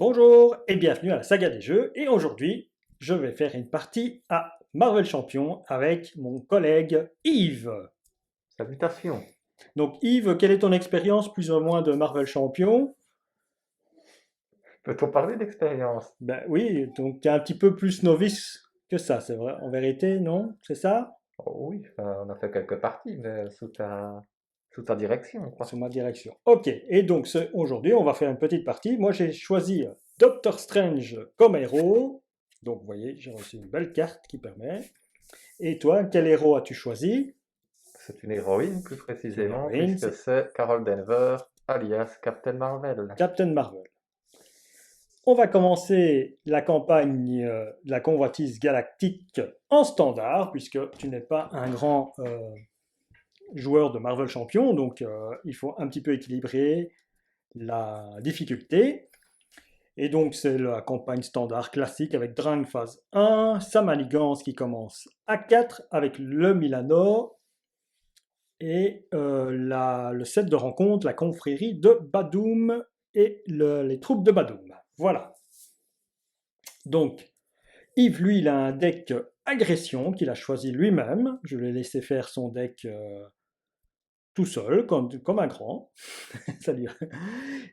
Bonjour et bienvenue à la saga des jeux. Et aujourd'hui, je vais faire une partie à Marvel Champion avec mon collègue Yves. Salutations. Donc Yves, quelle est ton expérience plus ou moins de Marvel Champion? Peut-on parler d'expérience? Ben oui, donc tu es un petit peu plus novice que ça, c'est vrai. En vérité, non? C'est ça? Oh oui, enfin, on a fait quelques parties, mais sous ta direction, Sous quoi. ma direction. Ok, et donc aujourd'hui, on va faire une petite partie. Moi, j'ai choisi Doctor Strange comme héros. Donc vous voyez, j'ai reçu une belle carte qui permet. Et toi, quel héros as-tu choisi? C'est une héroïne, plus C'est une précisément, héroïne, puisque c'est c'est Carol Danvers, alias Captain Marvel. Captain Marvel. On va commencer la campagne de la convoitise galactique en standard, puisque tu n'es pas un grand joueur de Marvel Champion, donc il faut un petit peu équilibrer la difficulté. Et donc c'est la campagne standard classique avec Drang phase 1, sa manigance qui commence à 4 avec le Milano et le set de rencontre, la confrérie de Badoom et les troupes de Badoom. Voilà. Donc, Yves, lui, il a un deck agression qu'il a choisi lui-même. Je l'ai laissé faire son deck tout seul, comme un grand.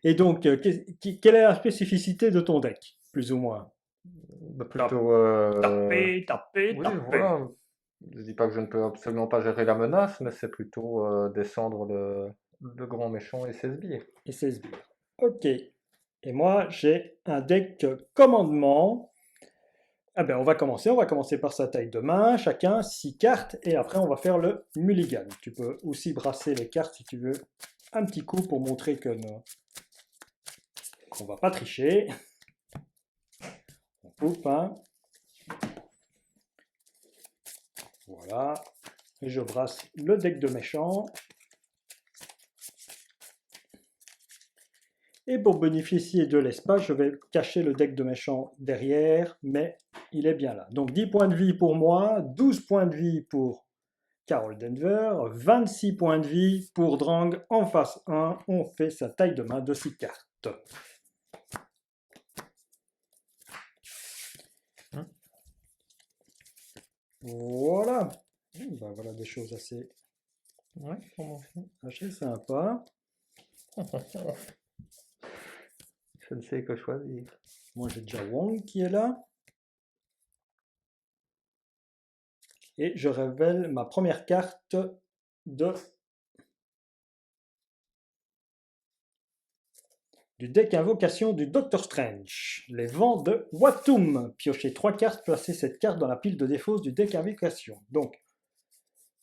Et donc, quelle est la spécificité de ton deck, plus ou moins? Bah, plutôt, Taper, taper, oui, taper. voilà. Je dis pas que je ne peux absolument pas gérer la menace, mais c'est plutôt descendre le grand méchant et ses sbires. Et 16 sbires. Ok. Et moi, j'ai un deck commandement. Ah ben, on va commencer par sa taille de main, chacun 6 cartes, et après on va faire le mulligan. Tu peux aussi brasser les cartes si tu veux un petit coup pour montrer qu'on va pas tricher. On coupe, hein. Voilà. Et je brasse le deck de méchant. Et pour bénéficier de l'espace, je vais cacher le deck de méchant derrière, mais il est bien là. Donc 10 points de vie pour moi, 12 points de vie pour Carol Denver, 26 points de vie pour Drang en face 1. On fait sa taille de main de 6 cartes. Hein. Voilà. Ben voilà des choses Ouais, commençons. assez sympas. Je ne sais que choisir. Moi j'ai déjà Wong qui est là. Et je révèle ma première carte de, du deck invocation du Doctor Strange. Les vents de Watum. Piochez 3 cartes, placez cette carte dans la pile de défausse du deck invocation. Donc,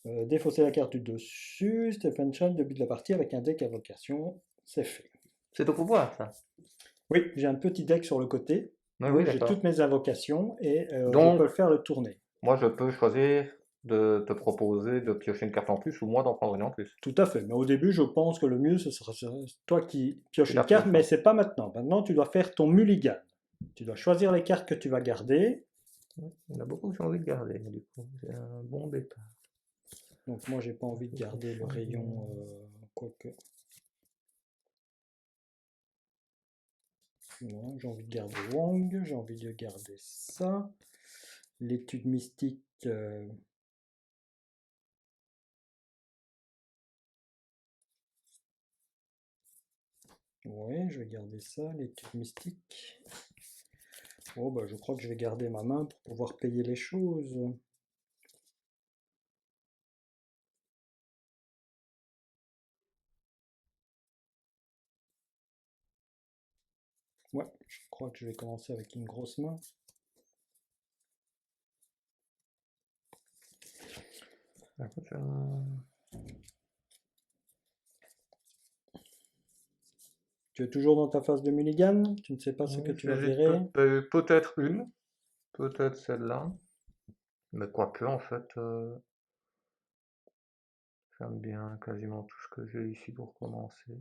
défausser la carte du dessus. Stephen Chan débute la partie avec un deck invocation. C'est fait. C'est au pouvoir, ça. Oui, j'ai un petit deck sur le côté Oui, où oui, j'ai toutes d'accord. mes invocations et je peux Donc, le faire le tourner. moi, je peux choisir de te proposer de piocher une carte en plus ou moi d'en prendre une en plus. Tout à fait. Mais au début, je pense que le mieux, ce serait toi qui pioches Tu une la carte, pioches, mais hein. c'est pas maintenant. Maintenant, tu dois faire ton mulligan. Tu dois choisir les cartes que tu vas garder. Ouais, il y en a beaucoup que j'ai envie de garder, du coup. C'est un bon départ. Donc moi, j'ai pas On envie de peut garder le choisir. rayon, quoique. Non, j'ai envie de garder Wong, j'ai envie de garder ça. L'étude mystique. Ouais, je vais garder ça. L'étude mystique. Oh, bah, je crois que je vais garder ma main pour pouvoir payer les choses. Ouais, je crois que je vais commencer avec une grosse main. Écoute, Tu es toujours dans ta phase de mulligan? Tu ne sais pas ce que oui, tu vas j'hésite virer? peut-être une, peut-être celle-là. Mais quoique, en fait, j'aime bien quasiment tout ce que j'ai ici pour commencer.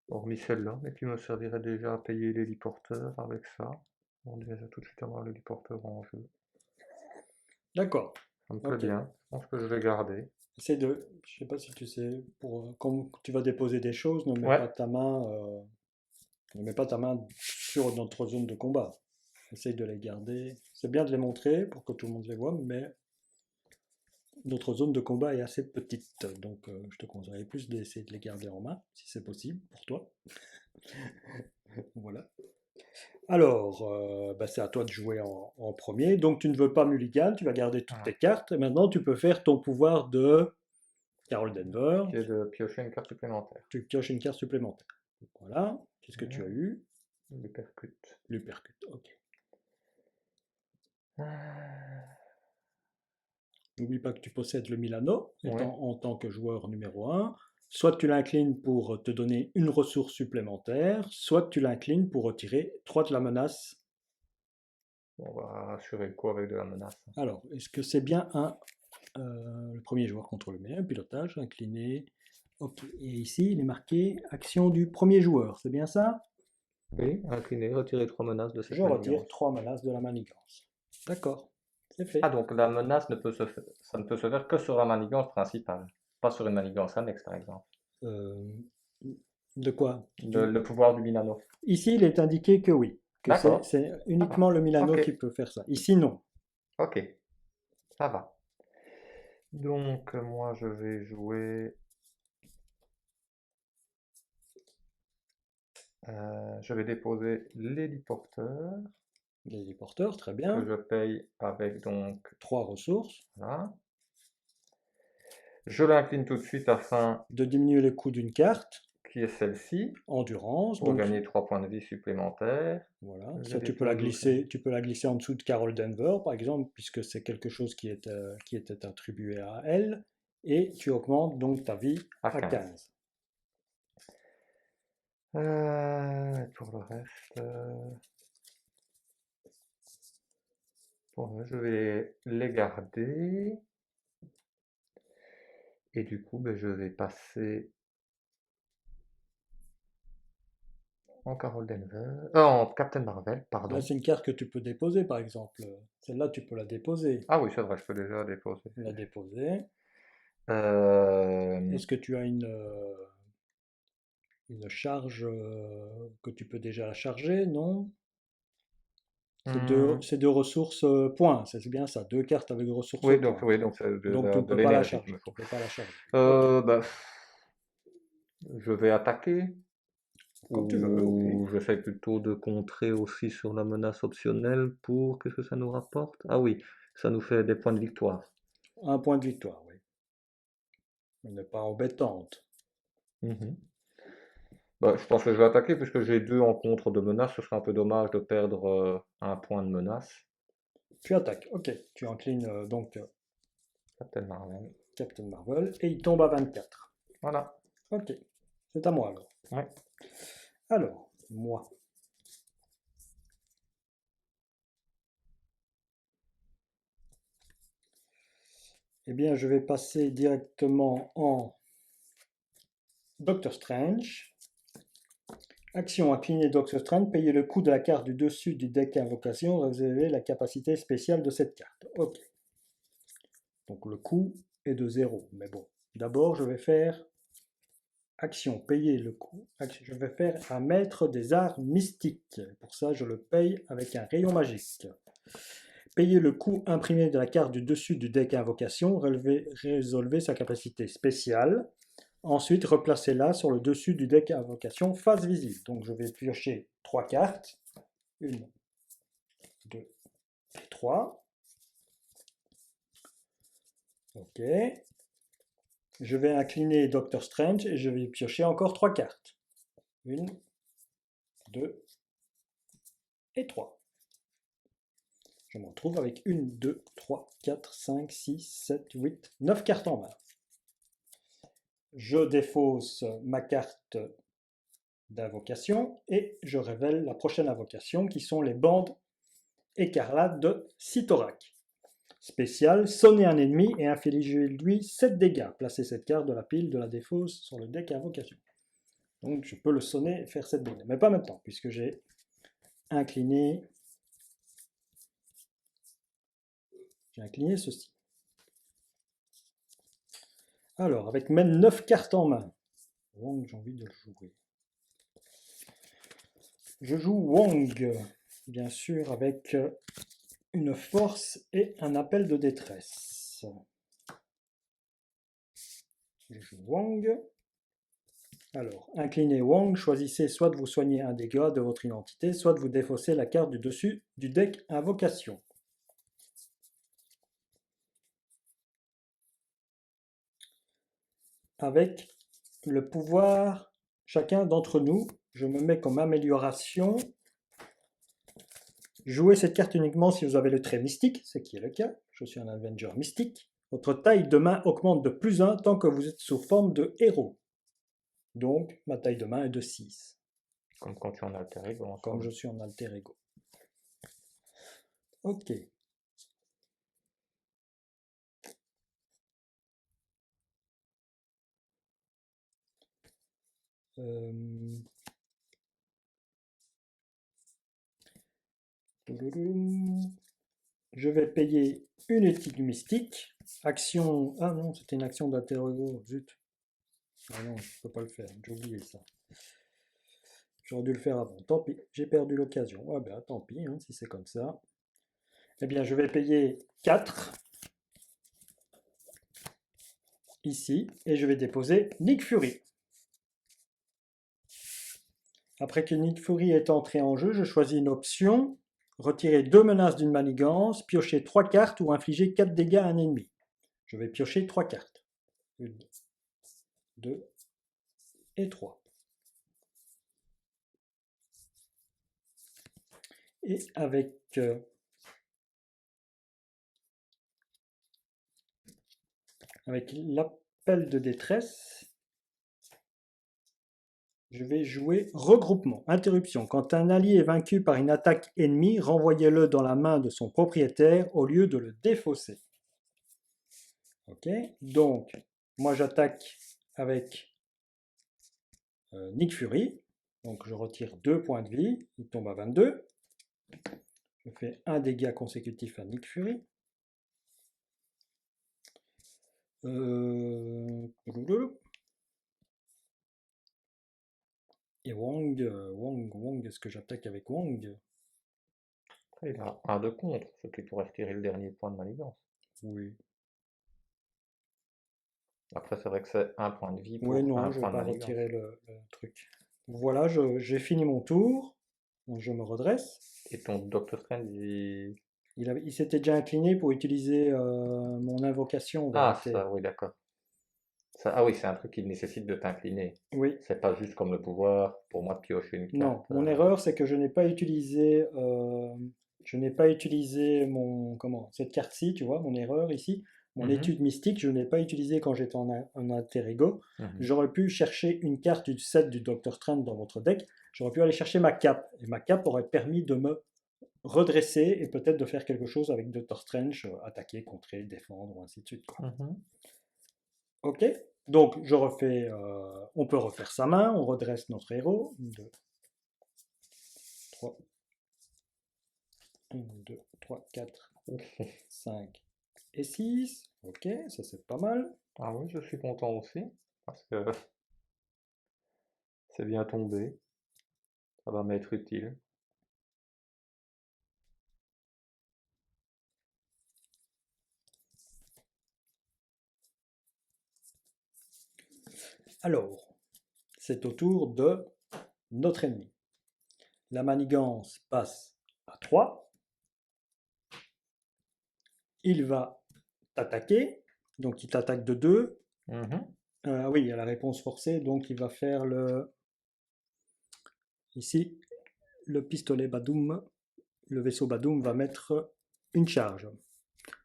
Hormis celle-là, mais qui me servirait déjà à payer l'héliporteur avec ça. On va déjà tout de suite avoir l'héliporteur en jeu. D'accord. Ça me plaît Ok. bien. Je pense que je vais garder. Essaie de. Je sais pas si tu sais, pour, comme tu vas déposer des choses, ne mets Ouais, pas ta main. Ne mets pas ta main sur notre zone de combat. Essaye de les garder. C'est bien de les montrer pour que tout le monde les voit, mais notre zone de combat est assez petite. Donc je te conseillerais plus d'essayer de les garder en main, si c'est possible pour toi. Voilà. Alors, bah, c'est à toi de jouer en premier. Donc tu ne veux pas mulligan, tu vas garder toutes Ah. tes cartes. Et maintenant, tu peux faire ton pouvoir de Carol Denver. Qui est de piocher une carte supplémentaire. Tu pioches une carte supplémentaire. Voilà. Qu'est-ce que tu as eu? L'uppercut. L'uppercut. Ok. Ah. N'oublie pas que tu possèdes le Milano, Ouais. en tant que joueur numéro 1. Soit tu l'inclines pour te donner une ressource supplémentaire, soit tu l'inclines pour retirer 3 de la menace. On va assurer le coup avec de la menace. Alors, est-ce que c'est bien le premier joueur contrôle le meilleur pilotage, incliné. Ok, et ici il est marqué action du premier joueur, c'est bien ça? Oui, incliné, retirer 3 menaces de cette Je retire manigance. 3 menaces de la manigance. D'accord, c'est fait. Ah, donc la menace ne peut se faire, ça ne peut se faire que sur la manigance principale, pas sur une manigance annexe, par exemple. Euh, de quoi? Le pouvoir du Milano. Ici il est indiqué que oui, que D'accord, c'est ça uniquement va. le Milano Ok, qui peut faire ça. Ici non. ok, ça va. Donc, moi, je vais jouer. Je vais déposer l'héliporteur Les porteurs, très que bien. je paye avec donc 3 ressources. voilà. Je l'incline tout de suite afin De diminuer le coût d'une carte. qui est celle-ci Endurance, pour donc gagner 3 points de vie supplémentaires. voilà, Je ça dépose aussi. tu peux la glisser en dessous de Carol Denver par exemple, puisque c'est quelque chose qui était attribué à elle, et tu augmentes donc ta vie À à 15. 15. Pour le reste, bon, je vais les garder. Et du coup, ben, je vais passer en Carol Denver, en Captain Marvel, Là, pardon. c'est une carte que tu peux déposer par exemple. Celle-là, tu peux Ah oui, c'est vrai, je peux déjà déposer. la déposer. Euh, Est-ce que tu as une charge que tu peux déjà charger? Non? hmm, C'est deux ressources points, c'est bien ça, deux cartes avec ressources points. oui, donc c'est Donc tu ne de peux pas la l'énergie qu'il charger. me Tu faut. peux pas la charger. Ok. Bah, je vais attaquer, Comme tu veux, ok. ou j'essaie plutôt de contrer aussi sur la menace optionnelle pour... Qu'est-ce que ça nous rapporte? Ah oui, ça nous fait des points de victoire. Un point de victoire, oui. Elle n'est pas embêtante. Mhm. Bah, je pense que je vais attaquer puisque j'ai 2 en contre de menace. Ce serait un peu dommage de perdre un point de menace. Tu attaques, ok. Tu inclines donc Captain Marvel. Captain Marvel et il tombe à 24. Voilà. Ok, c'est à moi alors. Ouais. Alors, moi. Eh bien, je vais passer directement en Doctor Strange. Action, incliner Doctor Strange, payer le coût de la carte du dessus du deck invocation, réserver la capacité spéciale de cette carte. Ok. Donc le coût est de 0. Mais bon, d'abord, je vais faire action, payer le coût. Je vais faire un maître des arts mystiques. Pour ça, je le paye avec un rayon magique. Payer le coût imprimé de la carte du dessus du deck invocation, résolver sa capacité spéciale. Ensuite, replacez-la sur le dessus du deck invocation face visible. Donc je vais piocher 3 cartes. 1, 2 et 3. Ok. Je vais incliner Doctor Strange et je vais piocher encore 3 cartes. 1, 2 et 3. Je me retrouve avec 1, 2, 3, 4, 5, 6, 7, 8, 9 cartes en main. Je défausse ma carte d'invocation et je révèle la prochaine invocation qui sont les bandes écarlates de Sitorak. Spécial, sonner un ennemi et infliger-lui 7 dégâts. Placez cette carte de la pile de la défausse sur le deck invocation. Donc je peux le sonner et faire 7 dégâts. Mais pas maintenant, puisque j'ai incliné. J'ai incliné ceci. Alors, avec mes 9 cartes en main, j'ai envie de le jouer. Je joue Wong, bien sûr, avec une force et un appel de détresse. Je joue Wong. Alors, inclinez Wong, choisissez soit de vous soigner un dégât de votre identité, soit de vous défausser la carte du dessus du deck Invocation. Avec le pouvoir, chacun d'entre nous, je me mets comme amélioration. Jouez cette carte uniquement si vous avez le trait mystique, ce qui est le cas. Je suis un Avenger mystique. Votre taille de main augmente de +1 tant que vous êtes sous forme de héros. Donc, ma taille de main est de 6. Comme quand tu es en alter ego. Comme je suis en alter ego. Ok. Je vais payer une éthique mystique. Action. Ah non, c'était une action d'alter ego. Zut. Ah non, je peux pas le faire. J'ai oublié ça. J'aurais dû le faire avant. Tant pis, j'ai perdu l'occasion. Ah ben, tant pis, hein, si c'est comme ça. Eh bien, je vais payer 4 ici et je vais déposer Nick Fury. Après que Nick Fury est entré en jeu, je choisis une option. Retirer 2 menaces d'une manigance, piocher 3 cartes ou infliger 4 dégâts à un ennemi. Je vais piocher 3 cartes. 1, 2 et 3. Et avec l'appel de détresse, je vais jouer regroupement, interruption. Quand un allié est vaincu par une attaque ennemie, renvoyez-le dans la main de son propriétaire au lieu de le défausser. Ok, donc moi j'attaque avec Nick Fury. Donc je retire 2 points de vie, il tombe à 22. Je fais un dégât consécutif à Nick Fury. Et Wong, est-ce que j'attaque avec Wong? Il a un de contre, ce qui pourrait retirer le dernier point de manigance. Oui. Après, c'est vrai que c'est un point de vie Oui, pour non, un je ne point vais de pas manigance. retirer le truc. Voilà, j'ai fini mon tour. Donc je me redresse. Et ton Doctor Strange, Il s'était déjà incliné pour utiliser mon invocation en Ah, vérité. ça, oui, d'accord. Ah oui, c'est un truc qui nécessite de t'incliner. Oui, C'est pas juste comme le pouvoir, pour moi, de piocher une non, carte. mon erreur c'est que je n'ai pas utilisé cette carte-ci, tu vois, mon erreur ici, mon Mhm, étude mystique, je ne l'ai pas utilisé quand j'étais en alter ego. mhm. J'aurais pu chercher une carte du set du Dr. Strange dans votre deck, j'aurais pu aller chercher ma cape, et ma cape aurait permis de me redresser et peut-être de faire quelque chose avec Dr. Strange, attaquer, contrer, défendre, ou ainsi de suite, quoi. Mhm. Ok? Donc, on peut refaire sa main, on redresse notre héros. 2, 3, 1, 2, 3, 4, 5 et 6. Ok, ça c'est pas mal. Ah oui, je suis content aussi, parce que c'est bien tombé. Ça va m'être utile. Alors, c'est au tour de notre ennemi. La manigance passe à 3. Il va t'attaquer. Donc il t'attaque de 2. Mhm. Oui, il y a la réponse forcée. Donc il va faire ici, le pistolet Badoum. Le vaisseau Badoum va mettre une charge.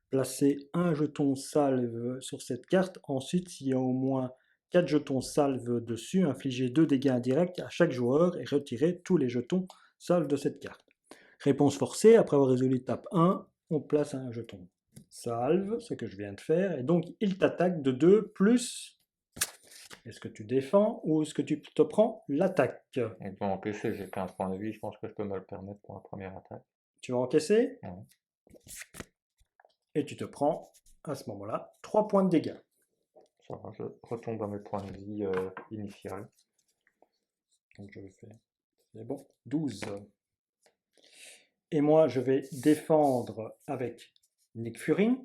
Placez un jeton salve sur cette carte. Ensuite, s'il y a au moins 4 jetons salve dessus, infligez 2 dégâts indirects à chaque joueur et retirez tous les jetons salve de cette carte. Réponse forcée, après avoir résolu étape 1, on place un jeton salve, ce que je viens de faire, et donc il t'attaque de 2 plus. Est-ce que tu défends ou est-ce que tu te prends l'attaque? Et donc, en PC, j'ai 15 points de vie, je pense que je peux me le permettre pour la première attaque. Tu vas encaisser Ouais. et tu te prends à ce moment-là 3 points de dégâts. Ça va, je retombe à mes points de vie initial. Donc je vais faire C'est bon, 12. Et moi, je vais défendre avec Nick Fury.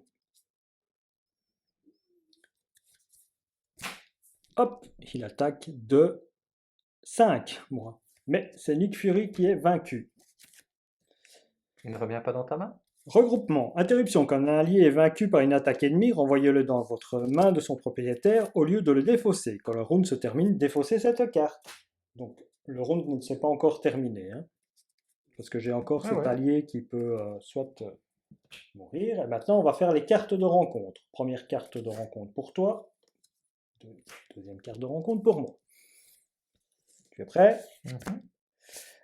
Hop, il attaque de 5, moi. Mais c'est Nick Fury qui est vaincu. Il ne revient pas dans ta main? Regroupement. Interruption. Quand un allié est vaincu par une attaque ennemie, renvoyez-le dans votre main de son propriétaire au lieu de le défausser. Quand le round se termine, défaussez cette carte. Donc, le round ne s'est pas encore terminé. Hein, parce que j'ai encore Ah cet ouais. allié qui peut soit mourir. Et maintenant, on va faire les cartes de rencontre. Première carte de rencontre pour toi. Deuxième carte de rencontre pour moi. Tu es prêt?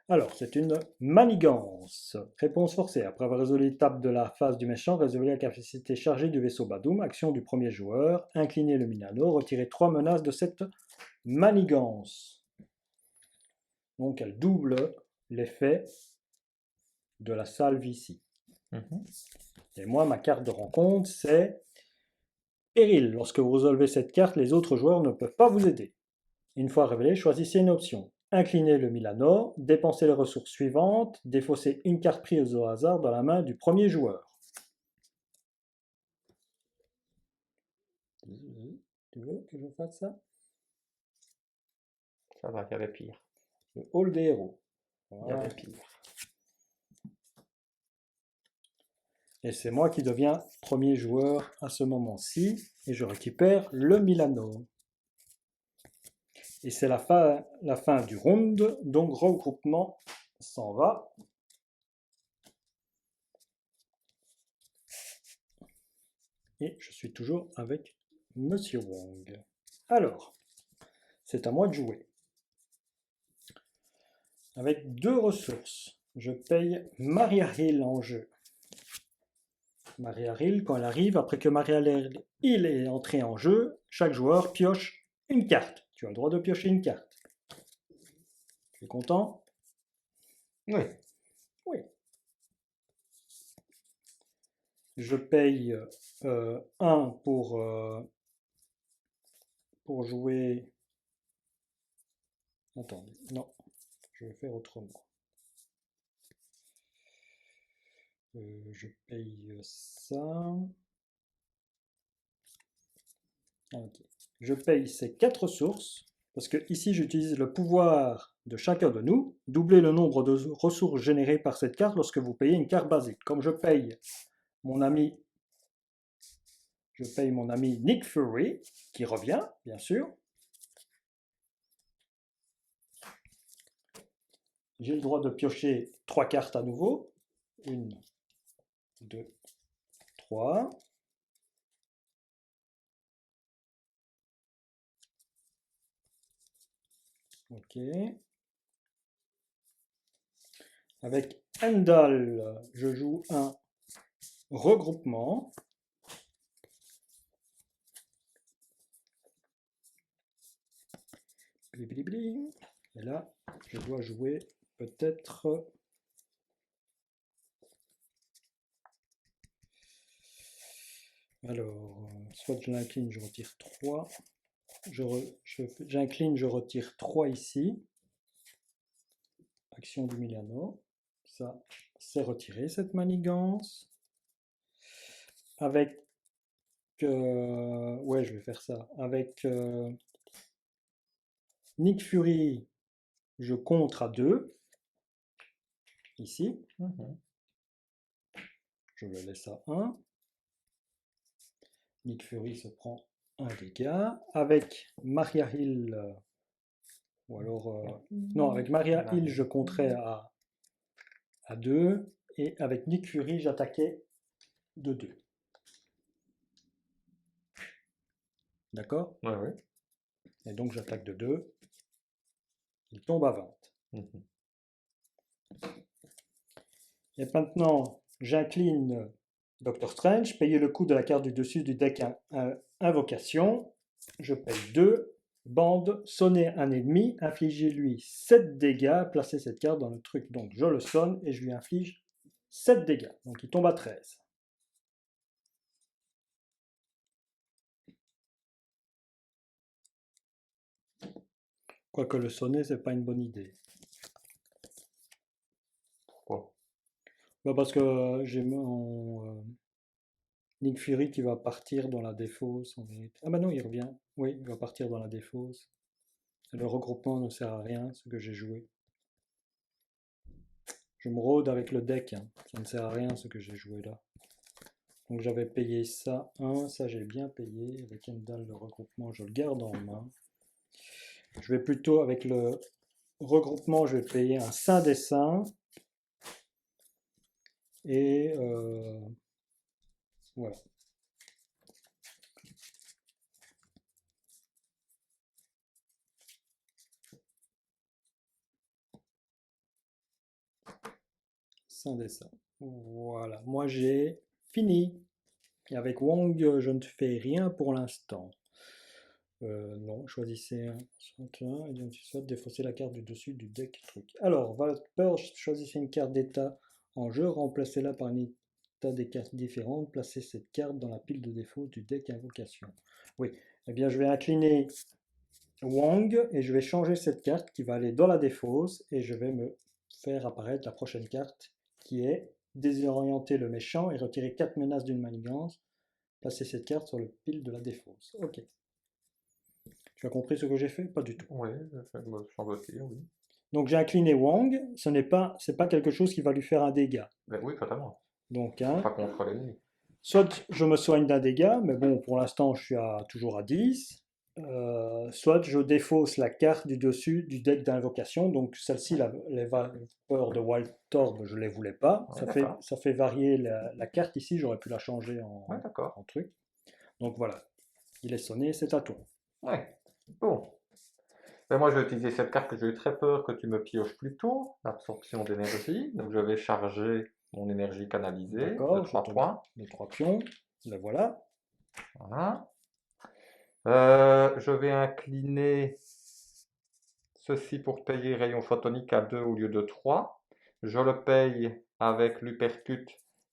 Alors, c'est une manigance. Réponse forcée. Après avoir résolu l'étape de la phase du méchant, résolvez la capacité chargée du vaisseau Badoum. Action du premier joueur. Inclinez le Milano. Retirez 3 menaces de cette manigance. Donc, elle double l'effet de la salve ici. Et moi, ma carte de rencontre, c'est Péril. Lorsque vous résolvez cette carte, les autres joueurs ne peuvent pas vous aider. Une fois révélé, choisissez une option. Inclinez le Milano, dépensez les ressources suivantes, défaussez une carte prise au hasard dans la main du premier joueur. Tu veux que je fasse ça? Ça va, il y avait pire. Le hall des héros. Il y Voilà. avait pire. Et c'est moi qui deviens premier joueur à ce moment-ci, et je récupère le Milano. Et c'est la fin du round, donc regroupement s'en va. Et je suis toujours avec Monsieur Wong. Alors, c'est à moi de jouer. Avec 2 ressources, je paye Maria Hill en jeu. Maria Hill, quand elle arrive, après que Maria Hill est entrée en jeu, chaque joueur pioche une carte. Tu as le droit de piocher une carte. Tu es content? Oui. Oui. Je paye 1 pour jouer. Attendez, non, je vais faire autrement. Je paye ça. Ok. Je paye ces 4 ressources parce que ici j'utilise le pouvoir de chacun de nous, doubler le nombre de ressources générées par cette carte lorsque vous payez une carte basique. Comme je paye mon ami Nick Fury, qui revient, bien sûr. J'ai le droit de piocher 3 cartes à nouveau. 1, 2, 3. Ok. Avec Endal, je joue un regroupement. Blibli. Et là, je dois jouer peut-être. Alors, soit je l'incline, je retire 3. J'incline, je retire 3 ici. Action du Milano. Ça, c'est retiré cette manigance. Avec. Ouais, je vais faire ça. Avec Nick Fury, je contre à 2. Ici. Je le laisse à 1. Nick Fury se prend un dégât. Avec Maria Hill, ou alors. Non, avec Maria Hill, je compterai à 2. Et avec Nick Fury, j'attaquais de 2. D'accord? Ouais, ouais. Et donc j'attaque de 2. Il tombe à 20. Et maintenant, j'incline Doctor Strange, payer le coût de la carte du dessus du deck Invocation. Je paye 2. Bande, sonner un ennemi, infligez-lui 7 dégâts, placez cette carte dans le truc. Donc je le sonne et je lui inflige 7 dégâts. Donc il tombe à 13. Quoique le sonner, c'est pas une bonne idée. Bah parce que j'ai mon Nick Fury qui va partir dans la défausse en vérité. Ah bah non, il revient. Oui, il va partir dans la défausse. Le regroupement ne sert à rien, ce que j'ai joué. Je me rôde avec le deck, hein. Ça ne sert à rien ce que j'ai joué là. Donc j'avais payé ça 1, ça j'ai bien payé. Avec Endal, le regroupement, je le garde en main. Je vais plutôt, avec le regroupement, je vais payer un Saint des Saints. Et voilà. Saint des Saints. Voilà. Moi j'ai fini. Et avec Wong, je ne fais rien pour l'instant. Non, choisissez un, soit un, et donc soit défausser la carte du dessus du deck truc. Alors, Valper, choisissez une carte d'état en jeu, remplacez-la par un état des cartes différentes, placez cette carte dans la pile de défaut du deck invocation. Oui, eh bien je vais incliner Wong et je vais changer cette carte qui va aller dans la défausse et je vais me faire apparaître la prochaine carte qui est désorienter le méchant et retirer 4 menaces d'une manigance. Placez cette carte sur le pile de la défausse. Ok. Tu as compris ce que j'ai fait? Pas du tout. Oui, ça me semble-t-il, oui. Donc j'ai incliné Wang, c'est pas quelque chose qui va lui faire un dégât. Ben oui, totalement. Donc, C'est hein, pas contre l'ennemi. soit je me soigne d'un dégât, mais bon, pour l'instant je suis toujours à 10. Soit je défausse la carte du dessus du deck d'invocation. Donc celle-ci, les vapeurs de Wild Torb, je ne les voulais pas. Ouais, d'accord. Ça fait varier la carte ici, j'aurais pu la changer Ouais, d'accord. en truc. Donc voilà, il est sonné, c'est à toi. Ouais. Bon. Ben moi, je vais utiliser cette carte que j'ai eu très peur que tu me pioches plus tôt, l'absorption d'énergie. Donc, je vais charger mon énergie canalisée de D'accord, je 3 te points. les 3 pions. Le voilà. Voilà. Je vais incliner ceci pour payer rayon photonique à 2 au lieu de 3. Je le paye avec l'Upercut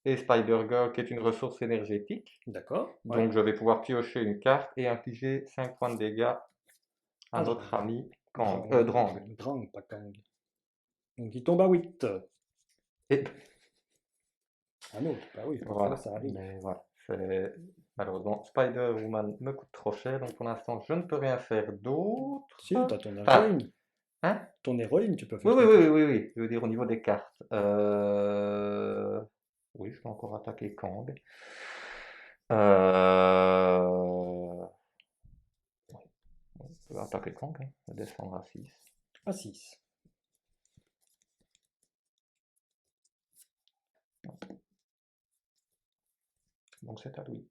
et Spider Girl, qui est une ressource énergétique. D'accord. Ouais. Donc, je vais pouvoir piocher une carte et infliger 5 points de dégâts à Ah, notre ami Drang. Drang, pas Kang. Donc il tombe à 8. Et Un autre, bah oui, parfois voilà. ça arrive. Mais voilà. Malheureusement, Spider-Woman me coûte trop cher, donc pour l'instant, je ne peux rien faire d'autre. Si, t'as ton Enfin, héroïne. hein? Ton héroïne, tu peux Oui, faire oui, quelque oui, chose. oui, oui. Je veux dire au niveau des cartes. Oui, je peux encore attaquer Kang. Euh... Je peux attaquer Kang, hein. Je vais descendre à 6. À 6. Donc c'est à lui.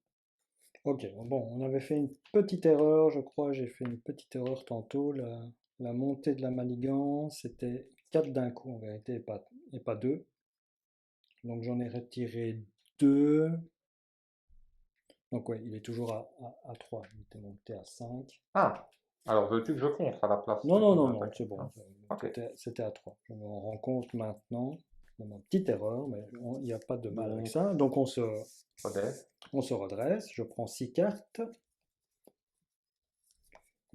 Ok, bon, on avait fait une petite erreur, je crois, j'ai fait une petite erreur tantôt. La montée de la manigance, c'était 4 d'un coup en vérité, et pas 2. Donc j'en ai retiré 2. Donc ouais, il est toujours à 3. Il était monté à 5. Ah! Alors veux-tu que je contre à la place Non, de non, qui non, veut non, attaquer? c'est bon. Non? Ok. C'était à 3. Je me rends compte maintenant de ma petite erreur, mais il n'y a pas de mal avec Donc, ça. Donc Odette. on se redresse. Je prends 6 cartes.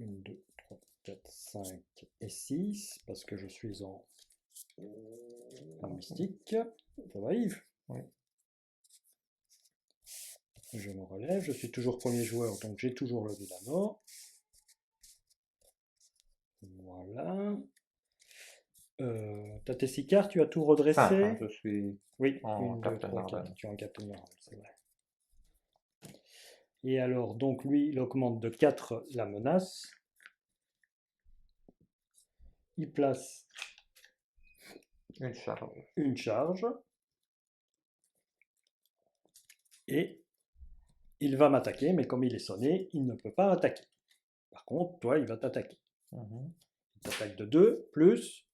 1, 2, 3, 4, 5 et 6, parce que je suis en mystique. Ça va, Yves? Oui. Je me relève. Je suis toujours premier joueur, donc j'ai toujours le Villano. Voilà. T'as tes 6 cartes, tu as tout 5, hein, redressé? je suis Oui, en 1, 2, Captain 3, 4. Marvel. Tu es en Captain Marvel, c'est vrai. Et alors, donc lui, il augmente de 4 la menace. Il place Une charge. une charge. Et il va m'attaquer, mais comme il est sonné, il ne peut pas attaquer. Par contre, toi, il va t'attaquer. Mhm. Il t'attaque de 2, plus.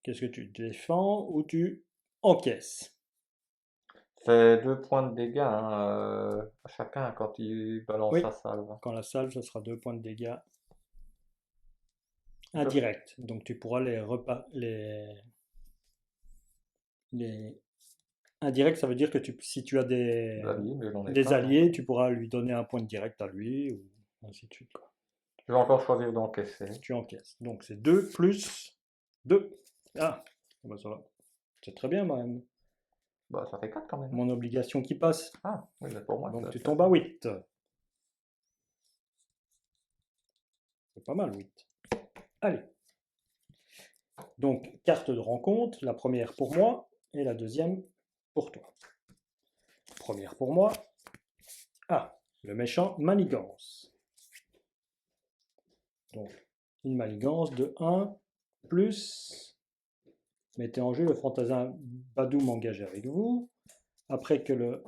Qu'est-ce que tu défends ou tu encaisses? C'est 2 points de dégâts hein, à chacun quand il balance Oui, sa salve. quand la salve, ce sera 2 points de dégâts Je- indirects. Donc tu pourras les... Indirects, ça veut dire que si tu as Allié, mais j'en ai des pas, donc alliés, tu pourras lui donner un point de direct à lui, ou ainsi de suite, quoi. je vais encore choisir d'encaisser. Tu encaisses. Donc c'est 2 plus 2. Ah, Ah bah, ça va. C'est très bien, même. Bah, ça fait 4 quand même. Mon obligation qui passe. Ah, oui, mais pour moi, Donc tu ça tombes fait- à 8. C'est pas mal, 8. Allez. Donc, carte de rencontre, la première pour moi et la deuxième pour toi. Première pour moi. Ah, le méchant manigance. Donc, une manigance de 1 plus. Mettez en jeu le fantassin Badoum engagé avec vous. Après que le.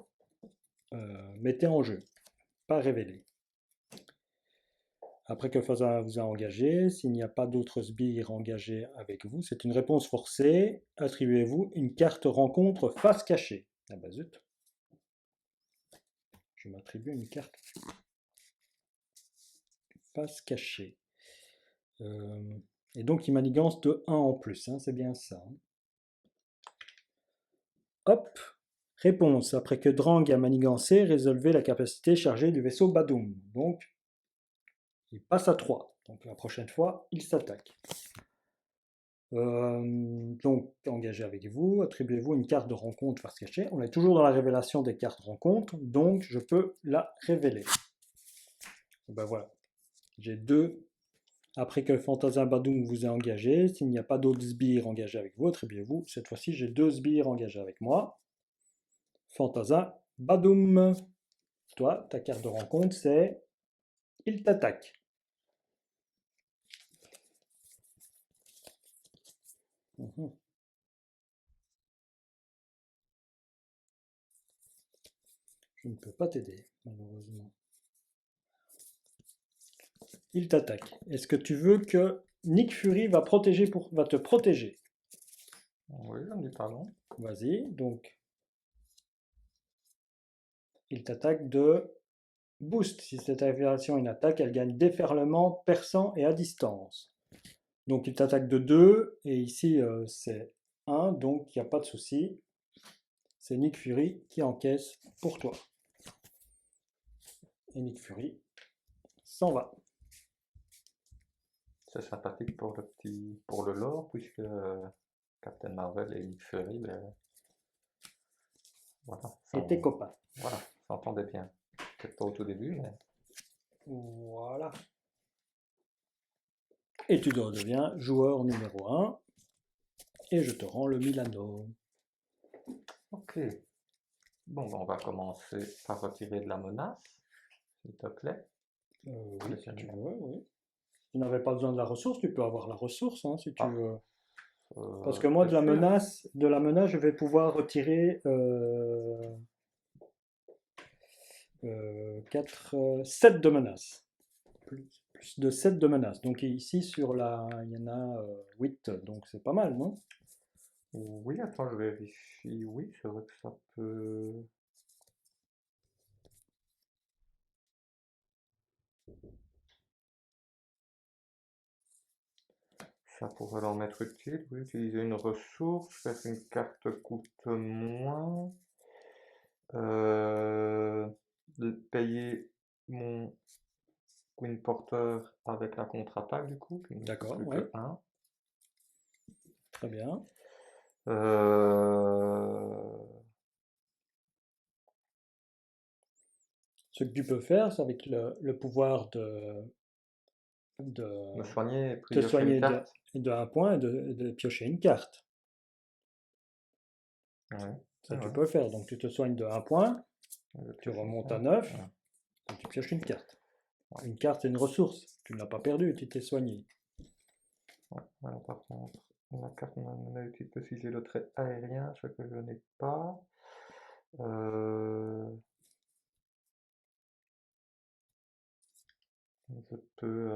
Mettez en jeu, pas révélé. Après que le fantassin vous a engagé, s'il n'y a pas d'autres sbires engagés avec vous, c'est une réponse forcée. Attribuez-vous une carte rencontre face cachée. Ah bah zut. Je m'attribue une carte face cachée. Et donc il manigance de 1 en plus, hein, c'est bien ça. Hop, réponse. Après que Drang a manigancé, résolvez la capacité chargée du vaisseau Badoum. Donc, il passe à 3. Donc la prochaine fois, il s'attaque. Donc, engagé avec vous, attribuez-vous une carte de rencontre face cachée. On est toujours dans la révélation des cartes rencontres, donc je peux la révéler. Et ben voilà, j'ai 2. Après que le fantassin Badoum vous ait engagé, s'il n'y a pas d'autres sbires engagés avec vous, attribuez-vous. Cette fois-ci, j'ai 2 sbires engagés avec moi. Fantassin Badoum. Toi, ta carte de rencontre, c'est il t'attaque. Mhm. Je ne peux pas t'aider, malheureusement. Il t'attaque. Est-ce que tu veux que Nick Fury va te protéger? Oui, j'en dis pas non. Vas-y, donc il t'attaque de boost. Si cette action est une attaque, elle gagne déferlement, perçant et à distance. Donc il t'attaque de 2, et ici c'est 1, donc il n'y a pas de souci. C'est Nick Fury qui encaisse pour toi. Et Nick Fury s'en va. C'est sympathique pour le lore, puisque Captain Marvel et Nick Fury, ben, voilà, Et tes copains. voilà, s'entendaient bien. Peut-être pas au tout début, mais Voilà. Et tu deviens joueur numéro 1. Et je te rends le Milano. ok. Bon, ben, on va commencer par retirer de la menace, s'il te plaît. Oui, si tu veux, oui. Si tu n'avais pas besoin de la ressource, tu peux avoir la ressource, hein, si tu Ah, veux. Parce que moi, t'es sûr? de la menace, je vais pouvoir retirer 7 de menace. Plus de 7 de menace. Donc ici, il y en a 8, donc c'est pas mal, non? Oui, attends, je vérifie. Oui, c'est vrai que ça peut. Ça pourrait leur mettre utile. Oui, utiliser une ressource, faire une carte coûte moins. Euh, de payer mon Queen Porter avec la contre-attaque, du coup, qui ne coûte D'accord, plus ouais, que 1. très bien. Euh, Ce que tu peux faire, c'est avec le pouvoir de me soigner et te piocher une soigner carte. de 1 point et de piocher une carte. Oui, c'est Ça, tu vrai. peux le faire. Donc, tu te soignes de 1 point, Je tu pioche une remontes à carte. 9, Voilà. et tu pioches une carte. Ouais, Une carte, c'est une ressource. Tu ne l'as pas perdue, tu t'es soigné. ouais. Voilà, par contre, la carte n'a utile que si j'ai le trait aérien, ce que je n'ai pas. Euh, je peux.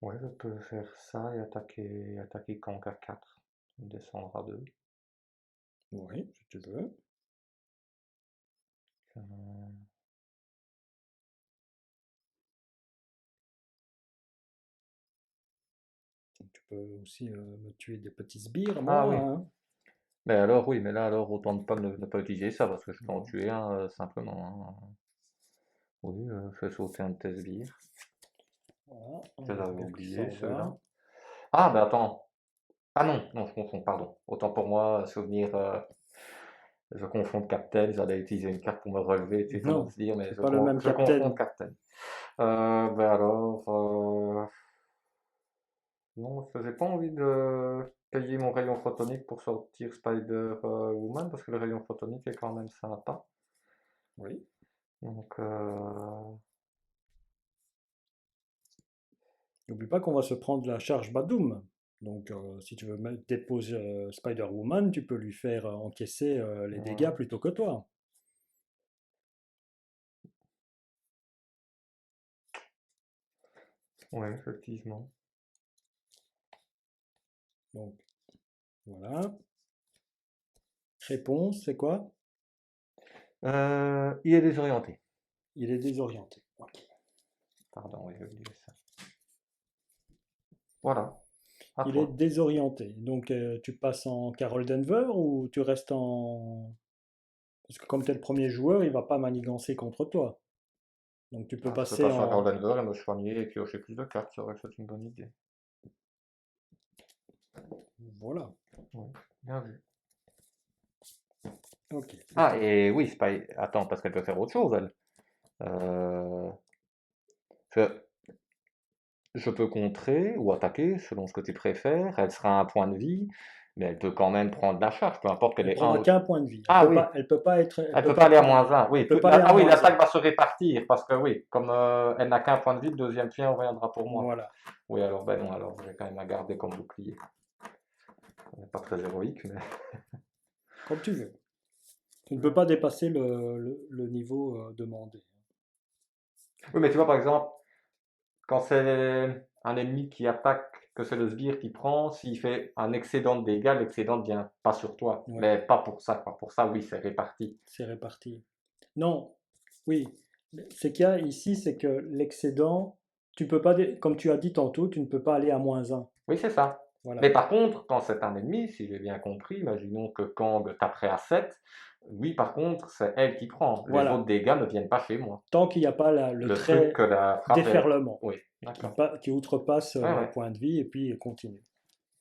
Ouais, je peux faire ça et attaquer Kang à 4. Descendre à 2. Oui, si tu veux. Tu peux aussi me tuer des petits sbires, Ah moi, oui. hein. Mais alors, oui, mais là, alors, autant ne pas utiliser ça, parce que je peux en Bon. tuer un simplement, hein. Oui, fais sauter un de tes sbires. Voilà, on Je les avais regarde qui oubliés, s'en ceux-là. va. Ah, ben attends. Ah non, non, je confonds, pardon. Autant pour moi, souvenir, je confonds de Captain, j'allais utiliser une carte pour me relever, utiliser mon Non, sbire, mais c'est pas le même je confonds capitaine. de Captain. Ben alors, non, parce que j'ai pas envie de payer mon rayon photonique pour sortir Spider-Woman, parce que le rayon photonique est quand même sympa. Oui. Donc, N'oublie pas qu'on va se prendre la charge Badoom. Donc, si tu veux déposer Spider-Woman, tu peux lui faire encaisser les dégâts ouais, plutôt que toi. ouais, effectivement. Donc, voilà. Réponse, c'est quoi? Il est désorienté. Il est désorienté. Ok. Pardon, oui, j'ai oublié ça. Voilà, à Il est toi. désorienté. Donc, tu passes en Carol Denver ou tu restes en... Parce que comme tu es le premier joueur, il va pas manigancer contre toi. Donc, tu peux Ah, je peux passer passer à en... Golden Door et me soigner et piocher plus de cartes, c'est vrai que c'est une bonne idée. Voilà. Oui, bien vu. Ok. Ah, et oui, attends, parce qu'elle peut faire autre chose, elle. Euh, je, je peux contrer ou attaquer, selon ce que tu préfères. Elle sera à un point de vie, mais elle peut quand même prendre la charge, peu importe qu'elle Elle ait un prendra ou... qu'un point de vie. Ah oui, Elle peut pas être, elle elle peut peut pas pas aller à prendre, -1. elle Oui, peut pas aller à ah oui, -1. l'attaque va se répartir, parce que oui, comme elle n'a qu'un point de vie, le deuxième pied reviendra pour moi. Voilà, Oui, alors ben non, alors je vais quand même la garder comme bouclier. On n'est pas très héroïque, mais... comme tu veux. Tu ne peux pas dépasser le niveau demandé. Oui, mais tu vois, par exemple, quand c'est un ennemi qui attaque, que c'est le sbire qui prend, s'il fait un excédent de dégâts, l'excédent ne vient pas sur toi. Ouais, Mais pas pour ça, quoi. Pour ça, oui, c'est réparti. c'est réparti. Non, oui. C'est qu'il y a ici, c'est que l'excédent, tu peux pas, comme tu as dit tantôt, tu ne peux pas aller à -1. Oui, c'est ça. Mais Voilà, par contre, quand c'est un ennemi, si j'ai bien compris, imaginons que Kang taperait à 7, oui, par contre, c'est elle qui prend. Les autres voilà. dégâts ne viennent pas chez moi. Tant qu'il n'y a pas le Le truc trait que la frappe est... déferlement Oui, d'accord. qui outrepasse Ouais, un ouais. point de vie et puis continue.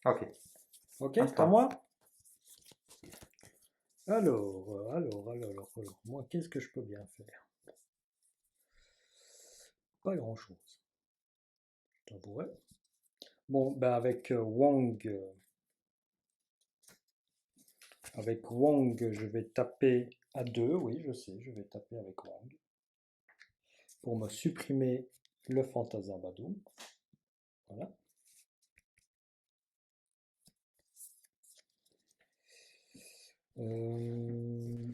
Ok. Ok, À c'est à toi. moi? Alors, moi, qu'est-ce que je peux bien faire? Pas grand-chose, je t'avouerai. Bon, ben avec Wong, je vais taper à 2. Oui, je sais, je vais taper avec Wong pour me supprimer le Fantassin Badoom. Voilà. Euh,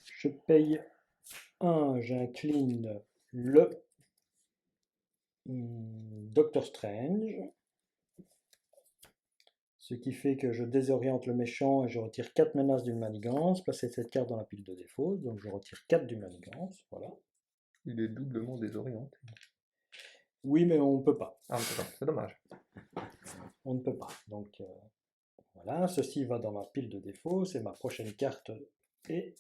je paye 1, j'incline le Doctor Strange, ce qui fait que je désoriente le méchant et je retire 4 menaces d'une manigance. Placer cette carte dans la pile de défaut, donc je retire 4 d'une manigance. Voilà. Il est doublement désorienté. Oui, mais on ne peut pas. Ah, c'est dommage. On ne peut pas. Donc voilà, ceci va dans ma pile de défaut. C'est ma prochaine carte. Et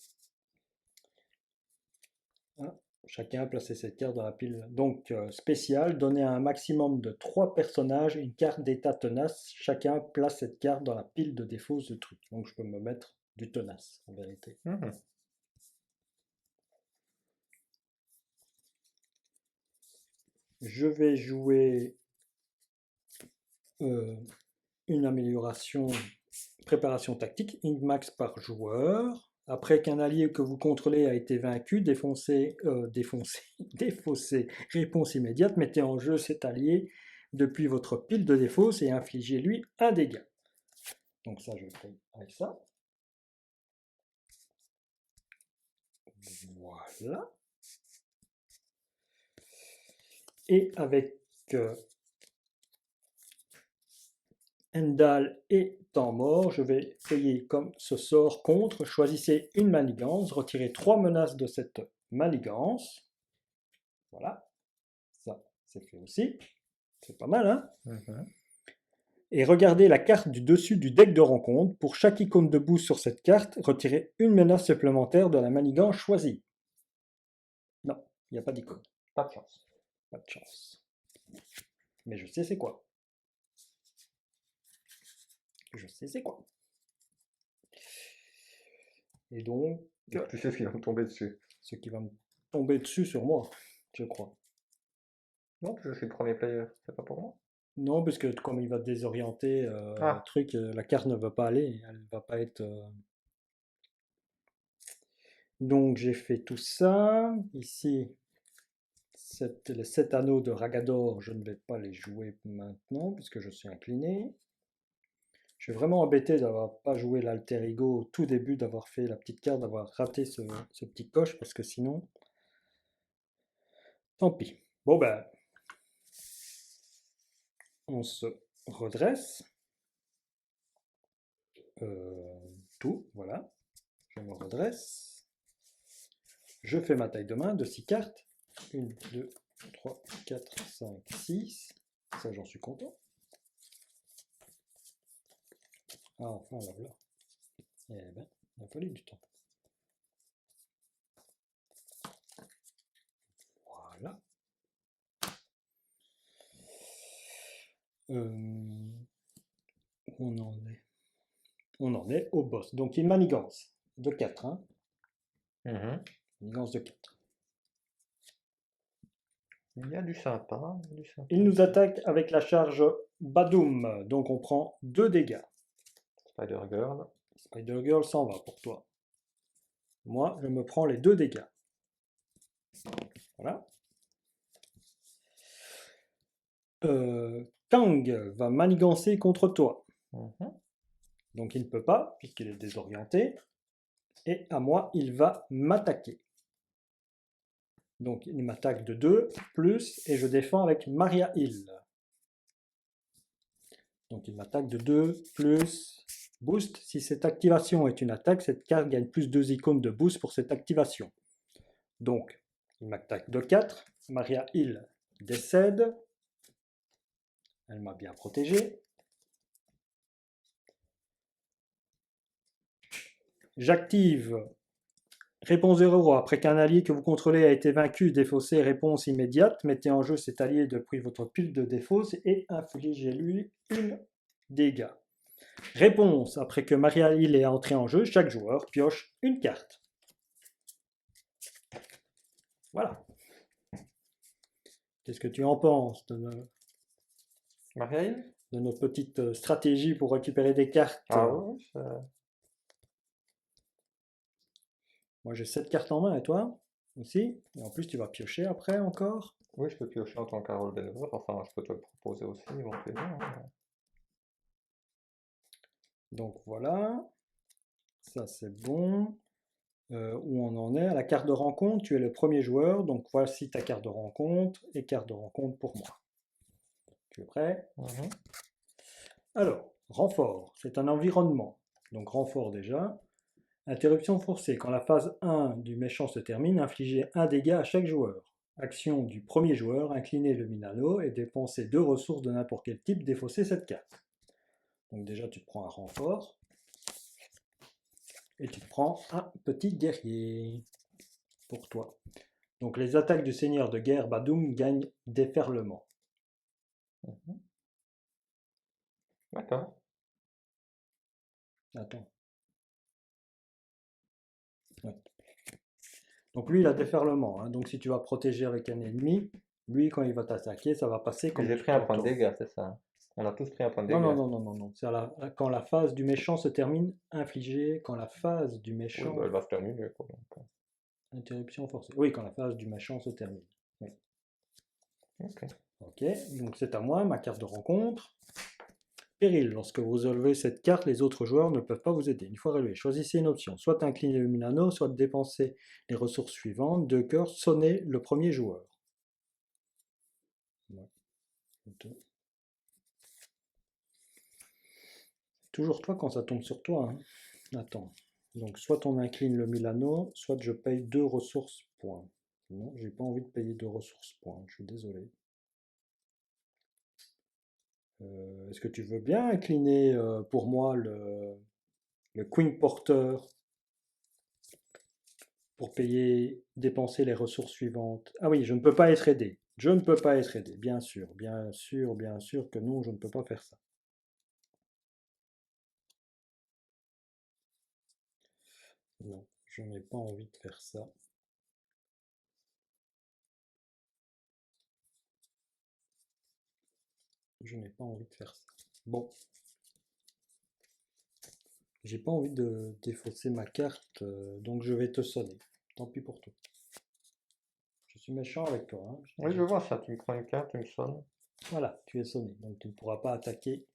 hein, chacun a placé cette carte dans la pile. Donc spécial, donner à un maximum de 3 personnages une carte d'état tenace. Chacun place cette carte dans la pile de défaut de truc. Donc je peux me mettre du tenace en vérité. Mhm. Je vais jouer une amélioration préparation tactique, max par joueur. Après qu'un allié que vous contrôlez a été vaincu, défaussé, réponse immédiate, mettez en jeu cet allié depuis votre pile de défausse et infligez-lui un dégât. Donc ça, je fais avec ça. Voilà. Et avec Endal et temps mort, je vais payer comme ce sort contre. Choisissez une manigance, retirez 3 menaces de cette manigance. Voilà, ça c'est fait aussi. C'est pas mal, hein? Mhm. Et regardez la carte du dessus du deck de rencontre. Pour chaque icône de boost sur cette carte, retirez une menace supplémentaire de la manigance choisie. Il n'y a pas d'icône. Pas de chance. Pas de chance. Mais je sais c'est quoi. Je sais c'est quoi. Et donc, Tu sais ce qui va me tomber dessus. ce qui va me tomber dessus sur moi, je crois. Non, je suis le premier player, c'est pas pour moi. Non, parce que comme il va désorienter Ah. le truc, la carte ne va pas aller, elle va pas être. Donc j'ai fait tout ça. Ici, les 7 anneaux de Ragador, je ne vais pas les jouer maintenant puisque je suis incliné. Je suis vraiment embêté d'avoir pas joué l'alter ego au tout début, d'avoir fait la petite carte, d'avoir raté ce petit coche parce que sinon, tant pis. Bon ben, on se redresse. Tout, voilà. Je me redresse. Je fais ma taille de main de 6 cartes. 1, 2, 3, 4, 5, 6. Ça, j'en suis content. Ah, enfin, là, voilà. Eh ben, il a fallu du temps. Voilà. Où on en est? On en est au boss. Donc, il manigance de 4. Hein. Manigance de 4. Il y a du sympa, il y a du sympa. Il nous attaque avec la charge Badoom. Donc, on prend 2 dégâts. Spider Girl. Spider Girl s'en va pour toi. Moi, je me prends les 2 dégâts. Voilà. Kang va manigancer contre toi. Donc il ne peut pas, puisqu'il est désorienté. Et à moi, il va m'attaquer. Donc il m'attaque de 2, plus, et je défends avec Maria Hill. Donc il m'attaque de 2, plus, boost. Si cette activation est une attaque, cette carte gagne plus 2 icônes de boost pour cette activation. Donc il m'attaque de 4. Maria Hill décède. Elle m'a bien protégé. J'active réponse 0. Après qu'un allié que vous contrôlez a été vaincu, défaussé, réponse immédiate. Mettez en jeu cet allié depuis votre pile de défausse et infligez-lui une dégât. Réponse. Après que Maria Hill est entrée en jeu, chaque joueur pioche une carte. Voilà. Qu'est-ce que tu en penses Maria Hill? de nos petites stratégies pour récupérer des cartes? Ah oui, Moi j'ai 7 cartes en main et toi aussi. Et en plus tu vas piocher après encore. oui, je peux piocher en tant qu'Harold Denver. Enfin, je peux te le proposer aussi éventuellement. Donc voilà. Ça c'est bon. Où on en est à la carte de rencontre, tu es le premier joueur, donc voici ta carte de rencontre et carte de rencontre pour moi. Tu es prêt? Alors, renfort, c'est un environnement. Donc renfort déjà. Interruption forcée. Quand la phase 1 du méchant se termine, infligez un dégât à chaque joueur. Action du premier joueur, incliner le Minano et dépenser 2 ressources de n'importe quel type, défausser cette carte. Donc déjà tu te prends un renfort. Et tu te prends un petit guerrier pour toi. Donc les attaques du seigneur de guerre Badoom gagnent déferlement. D'accord. Attends. Ouais. Donc lui il a déferlement. Hein. Donc si tu vas protéger avec un ennemi, lui quand il va t'attaquer, ça va passer comme J'ai pris un point de dégâts, c'est ça. On a tous pris un point de Non, dégâts. non, non, non, non, non. C'est quand la phase du méchant se termine, infligé quand la phase du Oui, méchant. bah, elle va se terminer, quoi. Donc, Interruption forcée. Oui, quand la phase du méchant se termine. Oui. ok. Ok, donc c'est à moi, ma carte de rencontre. Péril. Lorsque vous relevez cette carte, les autres joueurs ne peuvent pas vous aider. Une fois relevé, choisissez une option. Soit incliner le Milano, soit dépenser les ressources suivantes. 2 cœurs, sonnez le premier joueur. Ouais. Toujours toi quand ça tombe sur toi. Hein. Attends. Donc soit on incline le Milano, soit je paye 2 ressources points. Non, j'ai pas envie de payer 2 ressources points, je suis désolé. Est-ce que tu veux bien incliner pour moi le Queen Porter pour payer, dépenser les ressources suivantes. Ah oui, je ne peux pas être aidé. Je ne peux pas être aidé, bien sûr, bien sûr, bien sûr que non, je ne peux pas faire ça. Non, je n'ai pas envie de faire ça. Je n'ai pas envie de faire ça. Bon, j'ai pas envie de défausser ma carte, donc je vais te sonner. Tant pis pour toi. Je suis méchant avec toi, hein, je t'ai Oui, je déjà dit. vois ça. Tu me prends une carte, tu me sonnes. Voilà, tu es sonné, donc tu ne pourras pas attaquer.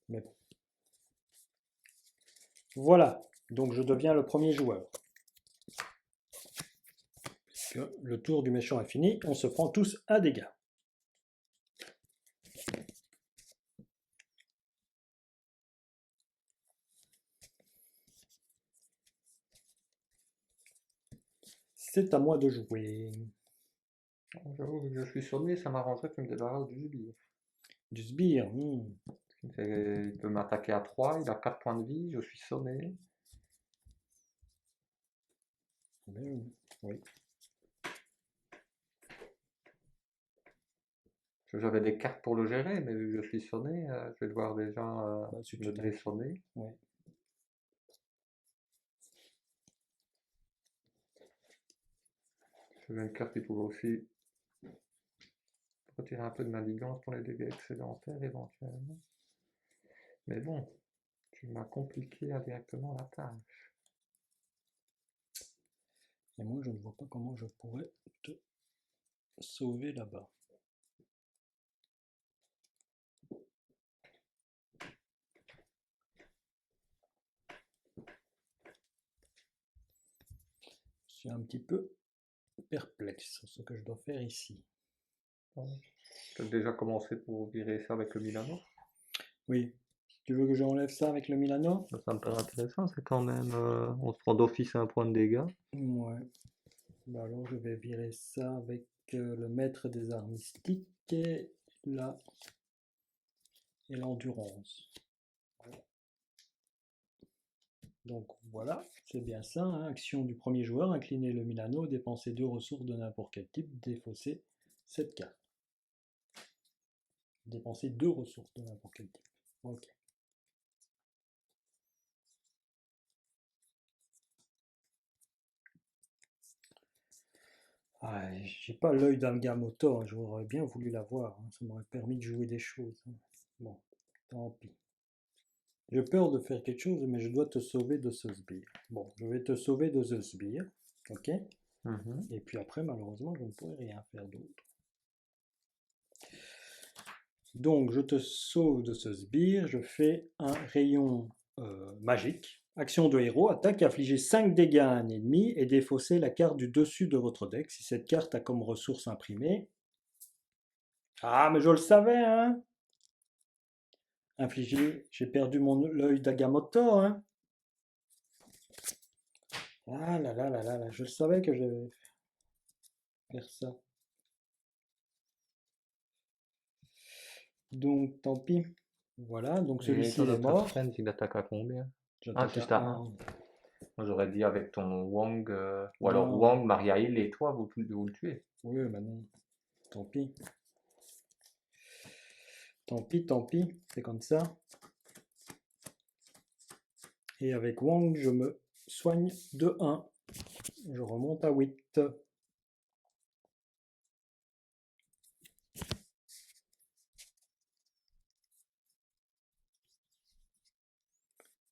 Mais bon. Voilà, donc je deviens le premier joueur. Puisque le tour du méchant est fini, on se prend tous à dégâts. C'est à moi de jouer. J'avoue, vu que je suis sonné, ça m'arrangerait que tu me débarrasses du sbire. Du sbire. Il peut m'attaquer à 3, il a 4 points de vie, je suis sonné. Oui. J'avais des cartes pour le gérer, mais vu que je suis sonné, je vais devoir déjà Bah, si me tu t'en- désonner. ouais. J'avais une carte qui pouvait aussi retirer un peu de manigance pour les dégâts excédentaires éventuellement. Mais bon, tu m'as compliqué indirectement la tâche. Et moi, je ne vois pas comment je pourrais te sauver là-bas. Je suis un petit peu perplexe sur ce que je dois faire ici. Tu as déjà commencé pour virer ça avec le Milano? Oui. Si tu veux que j'enlève ça avec le Milano? Ça me paraît intéressant, c'est quand même. On se prend d'office un point de dégâts. Ouais. Bah alors je vais virer ça avec le maître des arts mystiques et la et l'endurance. Voilà. Donc voilà, c'est bien ça, hein. Action du premier joueur, incliner le Milano, dépenser 2 ressources de n'importe quel type, défausser cette carte. Dépenser 2 ressources de n'importe quel type. Ok. Ah, j'ai pas l'œil d'Agamotto, hein, j'aurais bien voulu l'avoir, hein, ça m'aurait permis de jouer des choses, hein. Bon, tant pis. J'ai peur de faire quelque chose, mais je dois te sauver de ce sbire. Bon, je vais te sauver de ce sbire, ok? Mhm. Et puis après, malheureusement, je ne pourrai rien faire d'autre. Donc, je te sauve de ce sbire, je fais un rayon magique. Action de héros, attaque, affliger 5 dégâts à un ennemi et défausser la carte du dessus de votre deck si cette carte a comme ressource imprimée. Ah, mais je le savais, hein! Infliger, j'ai perdu l'œil d'Agamotto, hein! Ah là là là là là, je le savais que je devais faire ça. Donc, tant pis. Voilà, donc Et celui-ci ton il est Doctor mort. Strange, il attaque à combien? Ah, J'attaque juste à à 1. 1. Moi, j'aurais dit avec ton Wang, ou alors Non, Wang, Maria Hill et toi, vous le tuez. oui, bah non. Tant pis. Tant pis, c'est comme ça. Et avec Wang, je me soigne de 1. Je remonte à 8.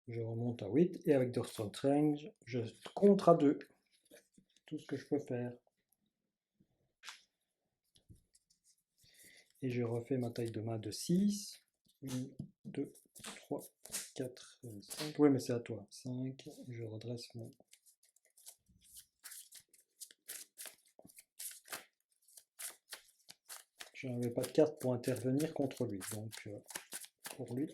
Je remonte à 8. Et avec Doctor Strange, je contre à 2. Tout ce que je peux faire. Et je refais ma taille de main de 6. 1, 2, 3, 4, 5. Oui, mais c'est à toi. 5. Je redresse mon. Je n'avais pas de carte pour intervenir contre lui. Donc, pour lui.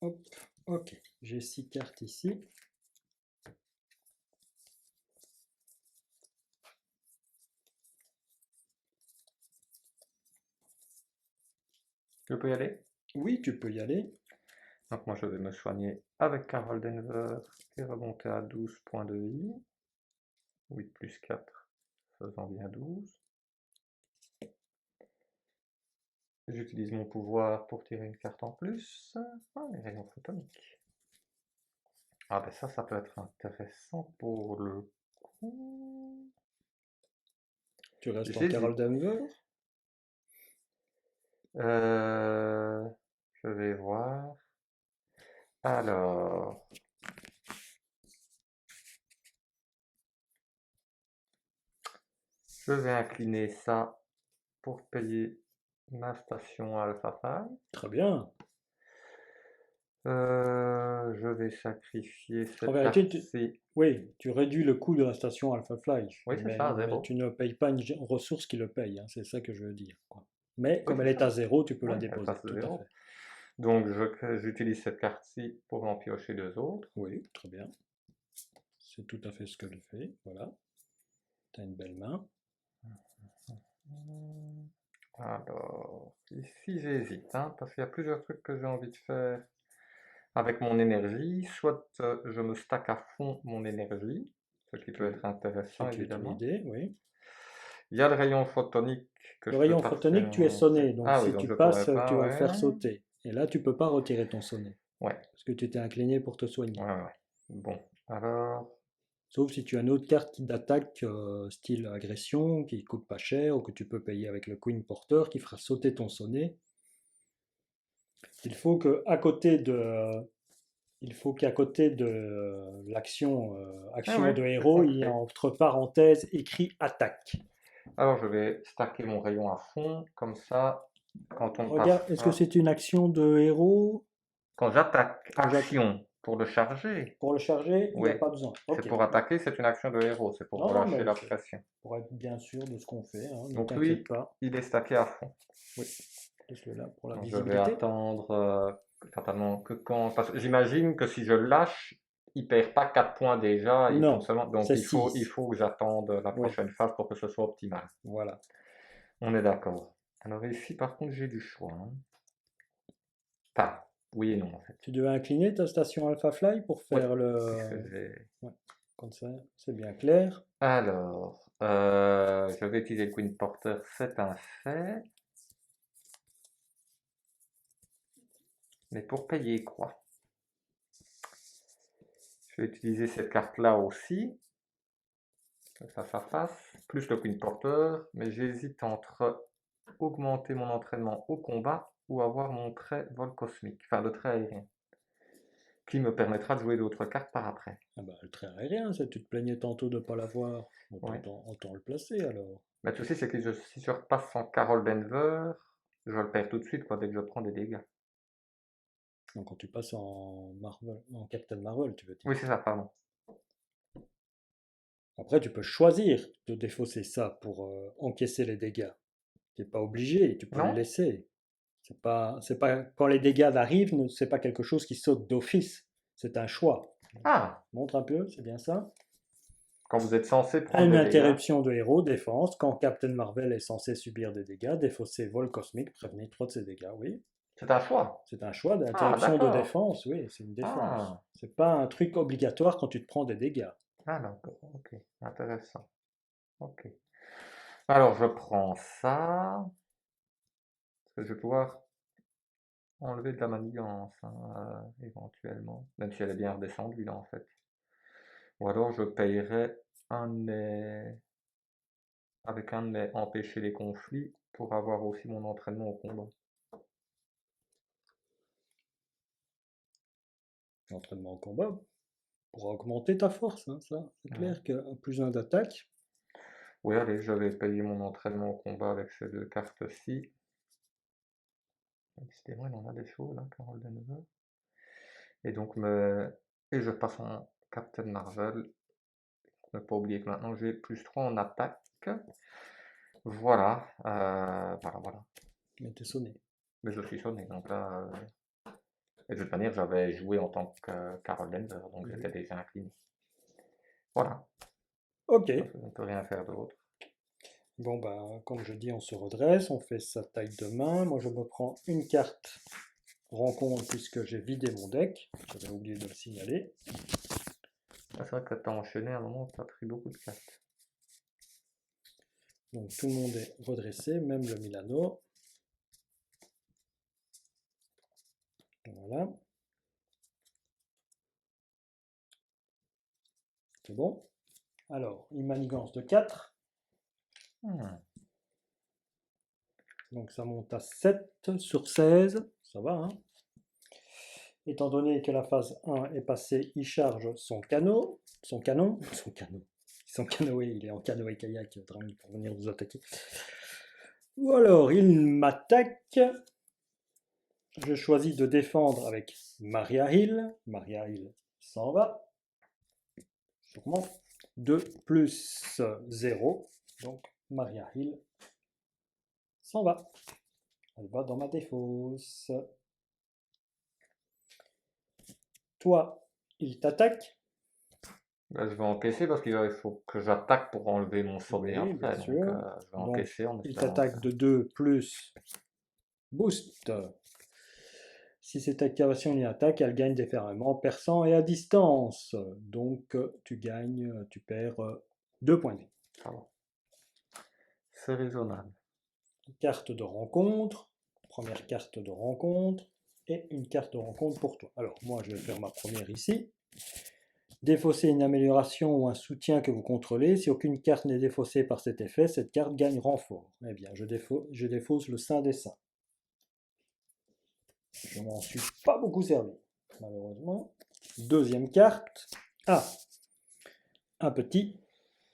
Hop, ok. J'ai 6 cartes ici. Je peux y aller? Oui, tu peux y aller. Donc moi je vais me soigner avec Carol Denver et remonter à 12 points de vie. 8 plus 4 faisant bien 12. J'utilise mon pouvoir pour tirer une carte en plus. Ah, les rayons photoniques. Ah ben ça peut être intéressant pour le coup. Tu restes en J'hésite. Carol Denver. Je vais voir. Alors, je vais incliner ça pour payer ma station Alpha 5. Très bien. Je vais sacrifier En cette vérité, carte-ci. oui, tu réduis le coût de la station Alpha Fly, Oui, c'est mais, ça, à mais 0. tu ne payes pas une ressource qui le paye, hein, c'est ça que je veux dire, quoi. Mais Oui, comme elle c'est est à ça. 0, tu peux la Oui, elle déposer, passe de tout à 0. fait. Donc, j'utilise cette carte-ci pour en piocher 2 autres. Oui, très bien. C'est tout à fait ce que je fais, voilà. Tu as une belle main. Alors, ici j'hésite, hein, parce qu'il y a plusieurs trucs que j'ai envie de faire avec mon énergie. Soit je me stack à fond mon énergie, ce qui peut être intéressant C'est une évidemment. idée, oui. Il y a le rayon photonique que Le je peux rayon passer photonique, tu es en... sonné, donc Ah oui, si donc tu je passes, pourrais tu pas, vas le faire ouais. sauter. Et là, tu peux pas retirer ton sonnet, Ouais, parce que tu t'es incliné pour te soigner. ouais. Bon, alors... Sauf si tu as une autre carte d'attaque style agression qui coûte pas cher ou que tu peux payer avec le Queen Porter qui fera sauter ton sonnet. Il faut que à côté de, il faut qu'à côté de l'action Ah action ouais, de c'est héros, il y a concret. entre parenthèses écrit attaque. Alors je vais stacker mon rayon à fond, comme ça, quand on Regarde, est-ce que passera... c'est une action de héros? Quand j'attaque, Quand j'attaque. action, pour le charger. Pour le charger, il n'y Oui, a pas besoin. c'est Ok. pour attaquer, c'est une action de héros, c'est pour Non, non, relâcher mais la c'est pression. pour être bien sûr de ce qu'on fait, hein, ne Donc t'inquiète lui, pas. il est stacké à fond. Oui, laisse-le là pour la Donc je vais visibilité. attendre certainement que quand... Parce que j'imagine que si je le lâche, il perd pas 4 points déjà, il tombe Non, seulement... Donc c'est il 6. faut que j'attende la Oui, prochaine phase pour que ce soit optimal. voilà. On est d'accord. Alors ici, par contre, j'ai du choix, hein. Enfin, oui et non en fait. Tu devais incliner ta station Alpha Fly pour Oui, faire c'est ce le... que j'ai. Ouais, comme ça, c'est bien clair. Alors, je vais utiliser le Queen Porter, c'est un fait. Mais pour payer quoi? Je vais utiliser cette carte-là aussi, face à face, plus le Queen Porter, mais j'hésite entre augmenter mon entraînement au combat ou avoir mon trait vol cosmique, enfin le trait aérien, qui me permettra de jouer d'autres cartes par après. Ah bah, le train aérien, ça, tu te plaignais tantôt de ne pas l'avoir. Ouais. Autant le placer alors. Mais le souci, c'est que si je repasse en Carol Denver, je le perds tout de suite, quoi, dès que je prends des dégâts. Donc quand tu passes en Marvel, en Captain Marvel, tu veux dire. Oui, c'est ça, pardon. Après, tu peux choisir de défausser ça pour encaisser les dégâts. Tu n'es pas obligé, tu peux le Non? laisser. C'est pas, quand les dégâts arrivent, c'est pas quelque chose qui saute d'office. C'est un choix. Ah, Montre un peu, c'est bien ça. quand vous êtes censé À prendre une des dégâts. interruption de héros, défense, quand Captain Marvel est censé subir des dégâts, défausser vol cosmique, prévenir trop de ses dégâts, oui. C'est un choix. C'est un choix Ah, d'interruption de d'accord. défense, oui, c'est une défense. Ah, C'est pas un truc obligatoire quand tu te prends des dégâts. ah d'accord, ok, intéressant. Ok. Alors, je prends ça, parce que je vais pouvoir enlever de la manigance, hein, éventuellement, même si elle est bien redescendue, là, en fait. Ou alors, je payerai un de avec un de mes empêcher les conflits pour avoir aussi mon entraînement au combat. L'entraînement au combat pour augmenter ta force, hein, ça. C'est Ouais. clair que plus un d'attaque, Oui, allez, je vais payer mon entraînement au combat avec ces deux cartes-ci. Décidément, il en a des choses, hein, Carol Denver. Et donc, et je passe en Captain Marvel. Ne pas oublier que maintenant j'ai plus 3 en attaque. Voilà, voilà. mais t'es sonné. Mais je suis sonné, donc là, et de toute manière, j'avais joué en tant que Carol Denver, donc Oui. j'étais déjà incliné. Voilà, Ok. je ne peux rien faire d'autre. Bon, ben, comme je dis, on se redresse, on fait sa taille de main. Moi, je me prends une carte rencontre puisque j'ai vidé mon deck. J'avais oublié de le signaler. Ah, c'est vrai que t'as enchaîné à un moment, t'as pris beaucoup de cartes. Donc, tout le monde est redressé, même le Milano. Voilà. C'est bon. Alors, une manigance de 4. Hmm. Donc, ça monte à 7 sur 16. Ça va, hein? Étant donné que la phase 1 est passée, il charge son canot, son canon, son canoë, il est en canoë-kayak pour venir vous attaquer. Ou alors, il m'attaque. Je choisis de défendre avec Maria Hill. Maria Hill s'en va. Sûrement. 2 plus 0. Donc, Maria Hill s'en va. Elle va dans ma défausse. Toi, il t'attaque. Là, je vais encaisser parce qu'il faut que j'attaque pour enlever mon sommet Oui, bien après. Donc, sûr. je vais Donc, encaisser en il espérant t'attaque de 2 plus boost. Si cette activation y attaque, elle gagne des ferments perçants et à distance. Donc, tu perds 2 points de vie. ça va. C'est raisonnable. Carte de rencontre. Première carte de rencontre. Et une carte de rencontre pour toi. Alors, moi, je vais faire ma première ici. Défausser une amélioration ou un soutien que vous contrôlez. Si aucune carte n'est défaussée par cet effet, cette carte gagne renfort. Eh bien, je défausse le saint des saints. Je m'en suis pas beaucoup servi, malheureusement. Deuxième carte. Ah, un petit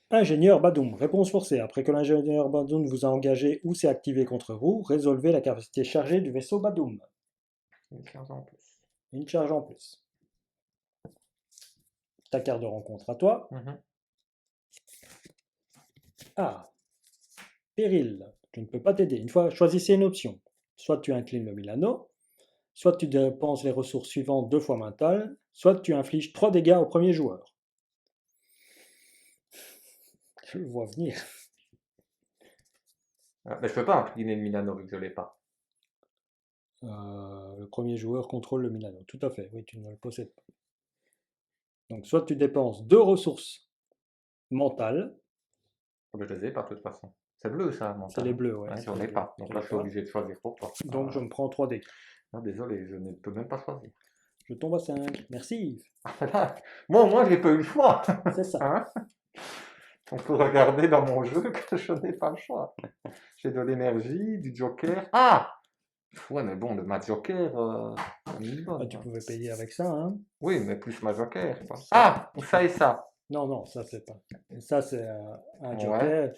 ingénieur Badoum. Réponse forcée. Après que l'ingénieur Badoum vous a engagé ou s'est activé contre vous, résolvez la capacité chargée du vaisseau Badoum. Une charge en plus. Une charge en plus. Ta carte de rencontre à toi. Mhm. Ah, péril. Je ne peux pas t'aider. Une fois, choisissez une option. Soit tu inclines le Milano, soit tu dépenses les ressources suivantes 2 fois mental, soit tu infliges 3 dégâts au premier joueur. Je le vois venir. Ah, mais je peux pas incliner le Milano vu que je l'ai pas. Le premier joueur contrôle le Milano. Tout à fait, oui, tu ne le possèdes pas. Donc, soit tu dépenses 2 ressources mentales, Ah, mais je les ai pas de toute façon. C'est bleu ça, c'est les mental. bleus, ouais, Ouais, c'est j'en les ai bleus. pas. Donc Tu là, l'as je suis pas. obligé de choisir pour toi. Donc, je me prends 3 dégâts. Ah, désolé, je ne peux même pas choisir. Je tombe à 5. Merci, Bon, moi, j'ai pas eu le choix. c'est ça. Hein? On peut regarder dans mon jeu que je n'ai pas le choix. J'ai de l'énergie, du joker. Ah! Ouais, mais bon, ma joker, elle est Ah, bonne, tu hein. pouvais payer avec ça, hein. Oui, mais plus ma joker, quoi. Ça, Ah! tu Ça peux- et ça. Non, non, ça, c'est pas. Ça, c'est un Ouais. joker.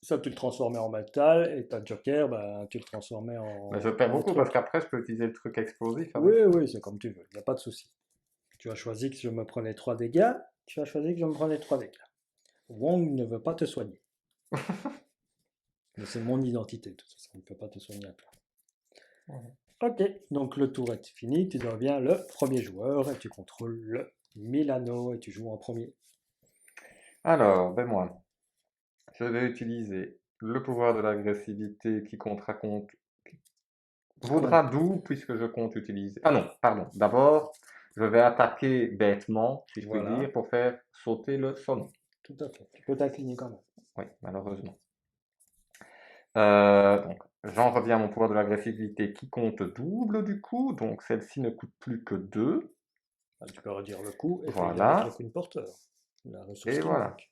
Ça, tu le transformais en métal, et ta joker, bah, tu le transformais Mais je perds en beaucoup parce truc. qu'après, je peux utiliser le truc explosif Oui, avec. oui, c'est comme tu veux, il n'y a pas de souci. Tu as choisi que je me prenais 3 dégâts, tu as choisi que je me prenais 3 dégâts. Wong ne veut pas te soigner. Mais c'est mon identité, de toute façon, il ne peut pas te soigner à toi. Ouais. Ok, donc le tour est fini, tu deviens le premier joueur et tu contrôles le Milano et tu joues en premier. Alors, ben moi, je vais utiliser le pouvoir de l'agressivité qui vaudra doux puisque je compte utiliser. Ah non, pardon. D'abord, je vais attaquer bêtement, si je puis Voilà, dire, pour faire sauter le sommet. tout à fait. Tu peux t'incliner quand même. Oui, malheureusement. Donc, j'en reviens à mon pouvoir de l'agressivité qui compte double du coup. Donc, celle-ci ne coûte plus que 2. Ah, tu peux redire le coup et payer avec le Voilà. Queen Porter, la ressource Et qui voilà. manque.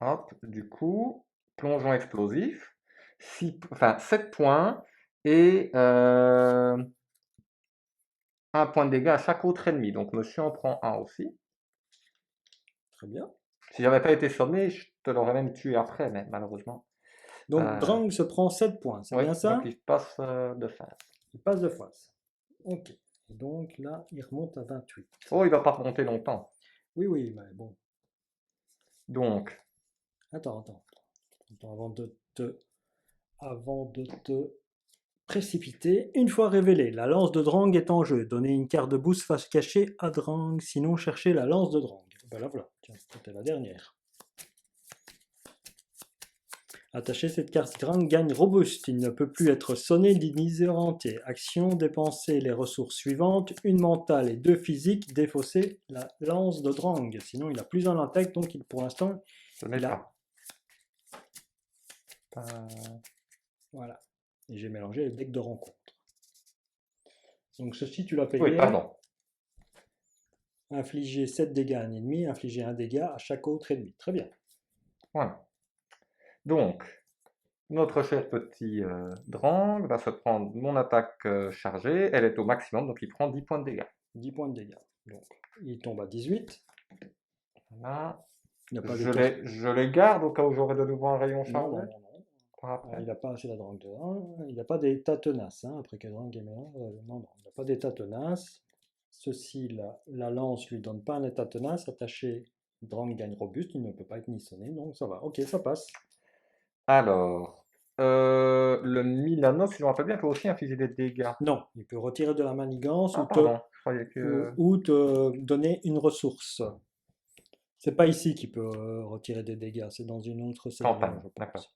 Hop, du coup, plongeon explosif. 7 points et 1 point de dégâts à chaque autre ennemi. Donc, monsieur en prend un aussi. Très bien. Si j'avais pas été sommé, je te l'aurais même tué après, mais malheureusement. Donc Euh, Drang se prend 7 points, c'est oui, bien donc ça? il passe de phase. Il passe de face. Ok. Et donc là, il remonte à 28. Oh, il va pas remonter longtemps. Oui, oui, mais bon. Donc, Attends, avant de te précipiter. Une fois révélé, la lance de Drang est en jeu. Donnez une carte de boost face cachée à Drang, sinon cherchez la lance de Drang. Ben là voilà, tiens, c'était la dernière. Attacher cette carte Grand gagne robuste. Il ne peut plus être sonné ni désorienté. Action, dépenser les ressources suivantes. Une mentale et 2 physiques. Défausser la lance de Drang. Sinon, il a plus en attaque, donc pour l'instant, Je n'ai il a... pas. Voilà. Et j'ai mélangé les decks de rencontre. Donc ceci, tu l'as payé. Oui, pardon. Infliger 7 dégâts à un ennemi. Infliger 1 dégât à chaque autre ennemi. Très bien. Voilà. Donc, notre cher petit Drang va se prendre mon attaque chargée. Elle est au maximum, donc il prend 10 points de dégâts. 10 points de dégâts. Donc, il tombe à 18. Voilà. Il n'a pas Je les garde au cas où j'aurai de nouveau un rayon Non, chargé. non, non, non. Par après. Il n'a pas assez la drogue de 1. Il n'a pas d'état tenace. Après que Drang est meilleur. Non, non. Il n'a pas d'état tenace. Ceci, la lance lui donne pas un état tenace. Attaché, Drang gagne robuste. Il ne peut pas être ni sonné. Donc ça va. Ok, ça passe. Alors, le Milano, si je me rappelle bien, peut aussi infliger des dégâts. Non, il peut retirer de la manigance Ah, pardon, je croyais que... ou te donner une ressource. C'est pas ici qu'il peut retirer des dégâts. C'est dans une autre session, Campagne, je d'accord. pense.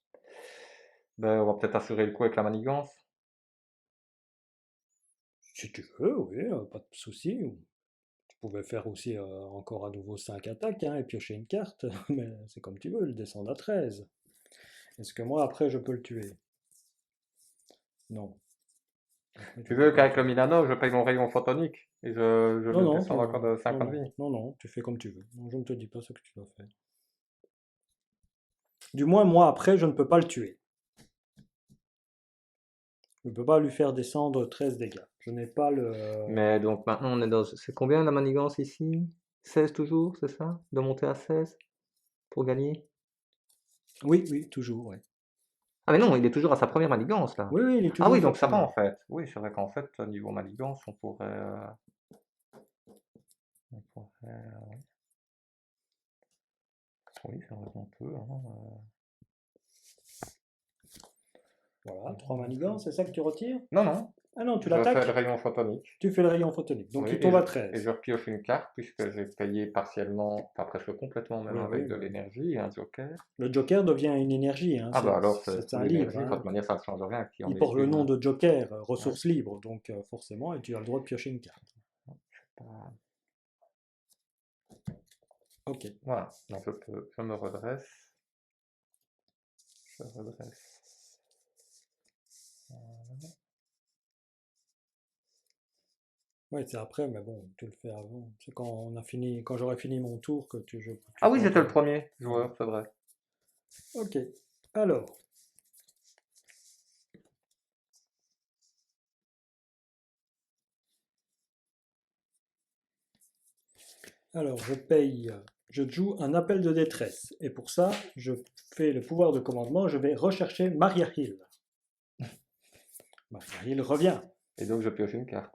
Ben, on va peut-être assurer le coup avec la manigance. Si tu veux, oui, pas de souci. Tu pouvais faire aussi encore à nouveau 5 attaques et piocher une carte, mais c'est comme tu veux, le descendre à 13. Est-ce que moi, après, je peux le tuer? Non. Tu veux qu'avec le Milano, je paye mon rayon photonique et je Non, le non, descends encore de 5 non, points de non, vie. non, non, tu fais comme tu veux. Non, je ne te dis pas ce que tu dois faire. Du moins, moi, après, je ne peux pas le tuer. Je ne peux pas lui faire descendre 13 dégâts. Je n'ai pas le... Mais donc maintenant, on est dans... C'est combien la manigance ici? 16 toujours, c'est ça? De monter à 16 pour gagner? Oui, oui, toujours, oui. Ah mais non, il est toujours à sa première manigance là. Oui, oui, il est Ah toujours oui, à sa donc ça va en première. fait. Oui, c'est vrai qu'en fait, niveau manigance, on pourrait... Oui, c'est vrai qu'on peut. Voilà, 3 manigances, c'est ça que tu retires? Non, non, Ah non, tu je fais le l'attaques? rayon photonique. Tu fais le rayon photonique. Donc Oui, il tombe à et 13. je repioche une carte puisque j'ai payé partiellement, enfin presque complètement même Oui, oui, avec de oui. l'énergie et un joker. Le Joker devient une énergie, Ah bah alors c'est c'est un livre. l'énergie, de toute manière ça ne change rien qui en Il est porte le nom une. de Joker, Ouais, ressources libres, donc forcément, et tu as le droit de piocher une carte. pas- Ok. Voilà, donc je me redresse. Je redresse. Ouais, c'est après, mais bon, tu le fais avant. C'est quand on a fini, quand j'aurai fini mon tour que tu Ah oui, c'était le comptes. premier joueur, c'est vrai. Ok. Alors. Alors, je joue un appel de détresse. Et pour ça, je fais le pouvoir de commandement, je vais rechercher Maria Hill. Maria Hill revient. Et donc je pioche une carte.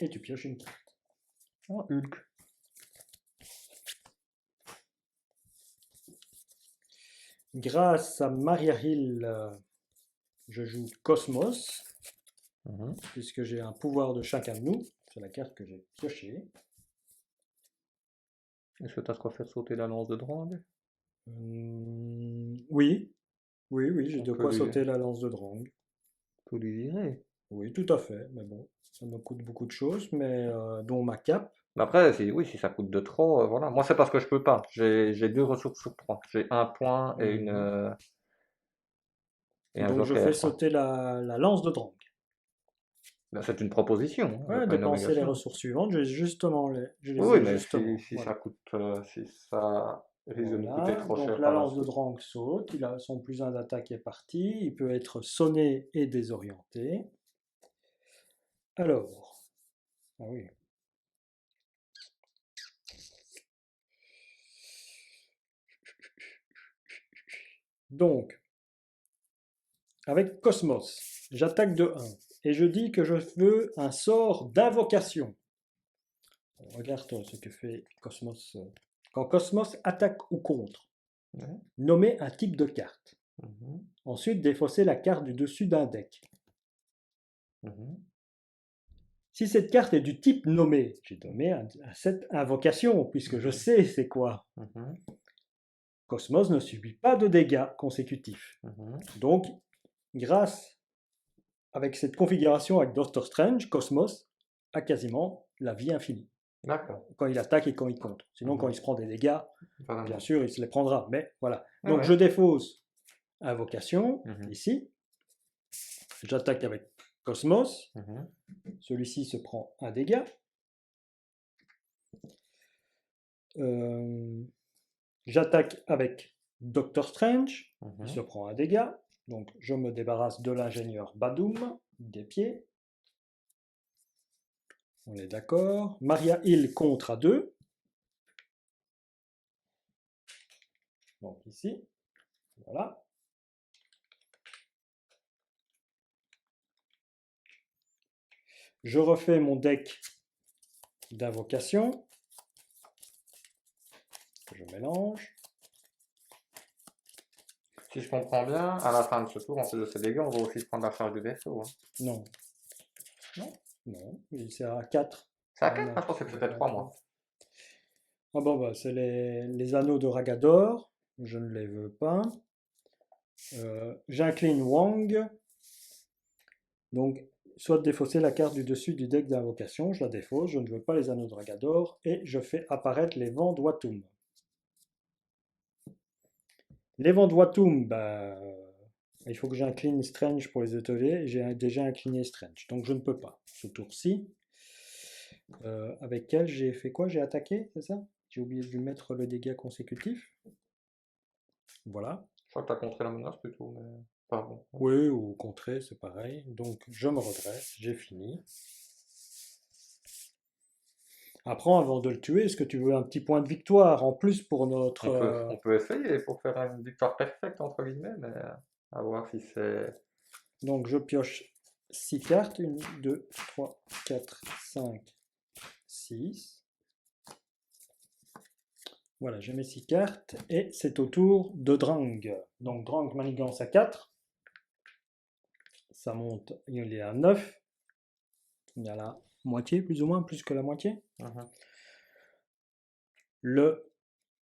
Et tu pioches une carte. Oh, Hulk. Grâce à Maria Hill, je joue Cosmos, puisque j'ai un pouvoir de chacun de nous. C'est la carte que j'ai piochée. Est-ce que tu as de quoi faire sauter la lance de Drang? Oui, oui, oui, j'ai On de peut quoi lui, sauter la lance de Drang. peut lui virer. Oui, tout à fait, mais bon, ça me coûte beaucoup de choses, mais dont ma cape. Mais après, oui, si ça coûte de trop, voilà. Moi, c'est parce que je peux pas. J'ai 2 ressources sur 3. J'ai un point et un Donc je fais joker, quoi. sauter la lance de Drang. Ben, c'est une proposition, hein, Ouais, pas une dépenser les obligation. ressources suivantes, je les Oui, ai mais justement. si Voilà. ça coûte, si ça risque de nous coûter Voilà, trop donc cher la par la lance de suite. Drang saute, il a son plus 1 d'attaque est parti, il peut être sonné et désorienté. Alors, ah oui. Donc, avec Cosmos, j'attaque de 1 et je dis que je veux un sort d'invocation. Regarde ce que fait Cosmos. Quand Cosmos attaque ou contre, Ouais. nommez un type de carte. Mhm, Ensuite, défaussez la carte du dessus d'un deck. mhm. Si cette carte est du type nommé, j'ai nommé cette invocation, puisque je sais c'est quoi. Mhm. Cosmos ne subit pas de dégâts consécutifs. Mhm. Donc, grâce avec cette configuration avec Doctor Strange, Cosmos a quasiment la vie infinie D'accord. quand il attaque et quand il contre. Sinon, quand Mhm. il se prend des dégâts, Vraiment. bien sûr, il se les prendra. Mais voilà. Ah Donc, ouais. je défausse Invocation, Mhm. ici. J'attaque avec Cosmos. Mhm. Celui-ci se prend un dégât. J'attaque avec Doctor Strange. Il Mhm. se prend un dégât. Donc, je me débarrasse de l'ingénieur Badoom, des pieds. On est d'accord. Maria Hill contre à 2. Donc ici, voilà. Je refais mon deck d'invocation. Je mélange. Si je comprends bien, à la fin de ce tour, en plus de ces dégâts, on va aussi prendre la charge du vaisseau. Hein. Non. Non. Non. C'est à 4. C'est à 4, je pensais que c'était 3 mois. Ah bon, bah, c'est les anneaux de Ragador. Je ne les veux pas. J'incline Wang. Donc, soit défausser la carte du dessus du deck d'invocation. Je la défausse. Je ne veux pas les anneaux de Ragador. Et je fais apparaître les vents de Watum. Les vents de Watum, bah, il faut que j'incline Strange pour les ateliers. J'ai déjà incliné Strange. Donc, je ne peux pas. Ce tour-ci. Avec quel j'ai fait quoi? J'ai attaqué, c'est ça? J'ai oublié de lui mettre le dégât consécutif. Voilà. Je crois que tu as contré la menace plutôt, mais pardon. Oui, ou contrer, c'est pareil. Donc, je me redresse, j'ai fini. Après, avant de le tuer, est-ce que tu veux un petit point de victoire en plus pour notre... On peut essayer pour faire une victoire perfecte, entre guillemets, mais à voir si c'est... Donc, je pioche 6 cartes. 1, 2, 3, 4, 5, 6. Voilà, j'ai mes 6 cartes. Et c'est au tour de Drang. Donc, Drang manigance à 4. Ça monte, il est à 9. Il y a la moitié, plus ou moins, plus que la moitié. Mhm. Le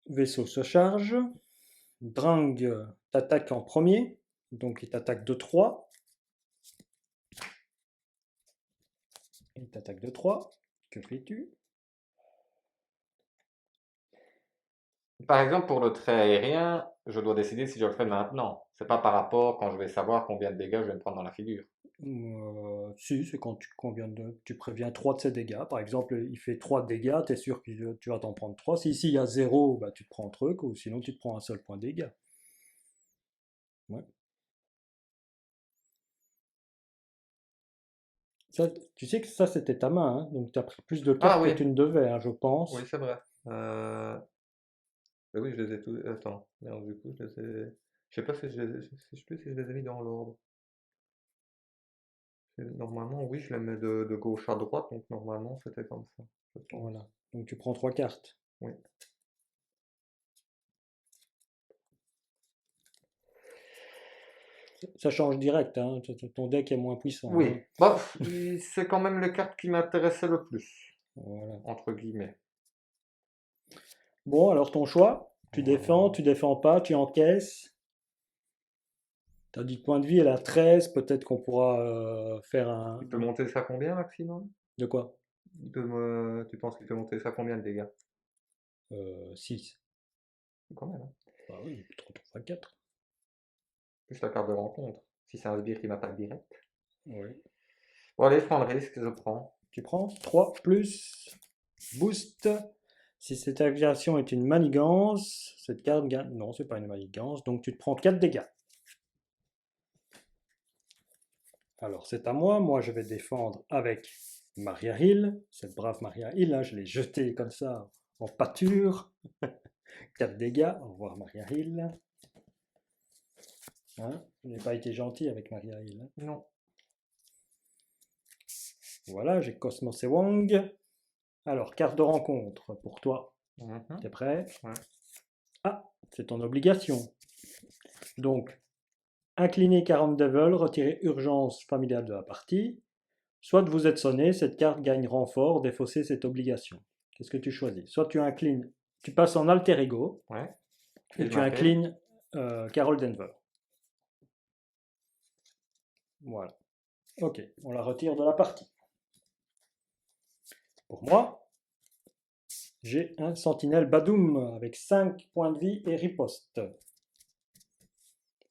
vaisseau se charge. Drang t'attaque en premier. Donc, il t'attaque de 3. Il t'attaque de 3. Que fais-tu? Par exemple, pour le trait aérien, je dois décider si je le fais maintenant. C'est pas par rapport quand je vais savoir combien de dégâts je vais me prendre dans la figure. Si, c'est quand tu préviens 3 de ses dégâts. Par exemple, il fait 3 de dégâts, tu es sûr que tu vas t'en prendre 3. Si ici il y a 0, bah, tu te prends un truc, ou sinon tu te prends un seul point de dégâts. Ouais. Ça, tu sais que ça c'était ta main, hein, donc tu as pris plus de Ah cartes que oui, tu ne devais, hein, je oui, pense. c'est vrai. Ben oui, je les ai tous. Attends, merde, du coup, je les ai. Je sais pas si je sais plus si je les ai mis dans l'ordre. Normalement, oui, je les mets de gauche à droite, donc normalement, c'était comme ça, je pense. Voilà. Donc tu prends 3 cartes. Oui. Ça change direct, hein, ton deck est moins puissant, Oui. hein. Bah, c'est quand même les cartes qui m'intéressaient le plus, Voilà. entre guillemets. Bon, alors ton choix, Euh, tu défends pas, tu encaisses. T'as dit point de vie, elle a 13, peut-être qu'on pourra faire Il peut monter ça combien maximum? De quoi? Tu penses qu'il peut monter ça combien de dégâts? 6. Quand même, hein. Bah oui, il peut te retrouver à 4. Plus la carte de rencontre. Si c'est un sbire qui m'attaque direct. Oui. Bon, allez, je prends le risque, je prends. Tu prends 3 plus boost. Si cette action est une manigance, cette carte gagne. Non, c'est pas une manigance, donc tu te prends 4 dégâts. Alors c'est à moi, je vais défendre avec Maria Hill, cette brave Maria Hill, hein, je l'ai jetée comme ça en pâture. 4 dégâts, au revoir Maria Hill. Hein, je n'ai pas été gentil avec Maria Hill, hein. Non. Voilà, j'ai Cosmos et Wang. Alors, carte de rencontre pour toi. Mhm. T'es prêt? Ouais. Ah, c'est ton obligation. Donc, incliner 40 Devil, retirer urgence familiale de la partie. Soit vous êtes sonné, cette carte gagne renfort, défausser cette obligation. Qu'est-ce que tu choisis? Soit tu inclines, tu passes en alter ego, Ouais. Et je tu m'appelle. inclines Carol Denver. Voilà. Ok, on la retire de la partie. Pour moi, j'ai un sentinelle Badoum avec 5 points de vie et riposte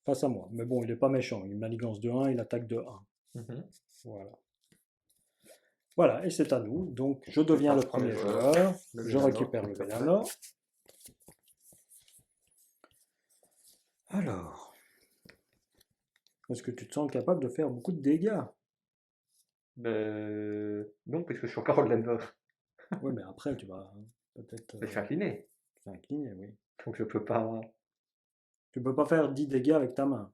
face à moi. Mais bon, il n'est pas méchant. Il manigance de 1, il attaque de 1. Mhm. Voilà. Voilà, et c'est à nous. Donc, je C'est deviens ça, le le premier premier joueur. joueur. Le Je Vélano, récupère le s'il te plaît. Vélano. Alors, est-ce que tu te sens capable de faire beaucoup de dégâts? Non, puisque je suis encore Denver. Oui, mais après, tu vas peut-être Mais je suis incliné. t'incliner, oui. Donc je peux pas. Tu peux pas faire 10 dégâts avec ta main.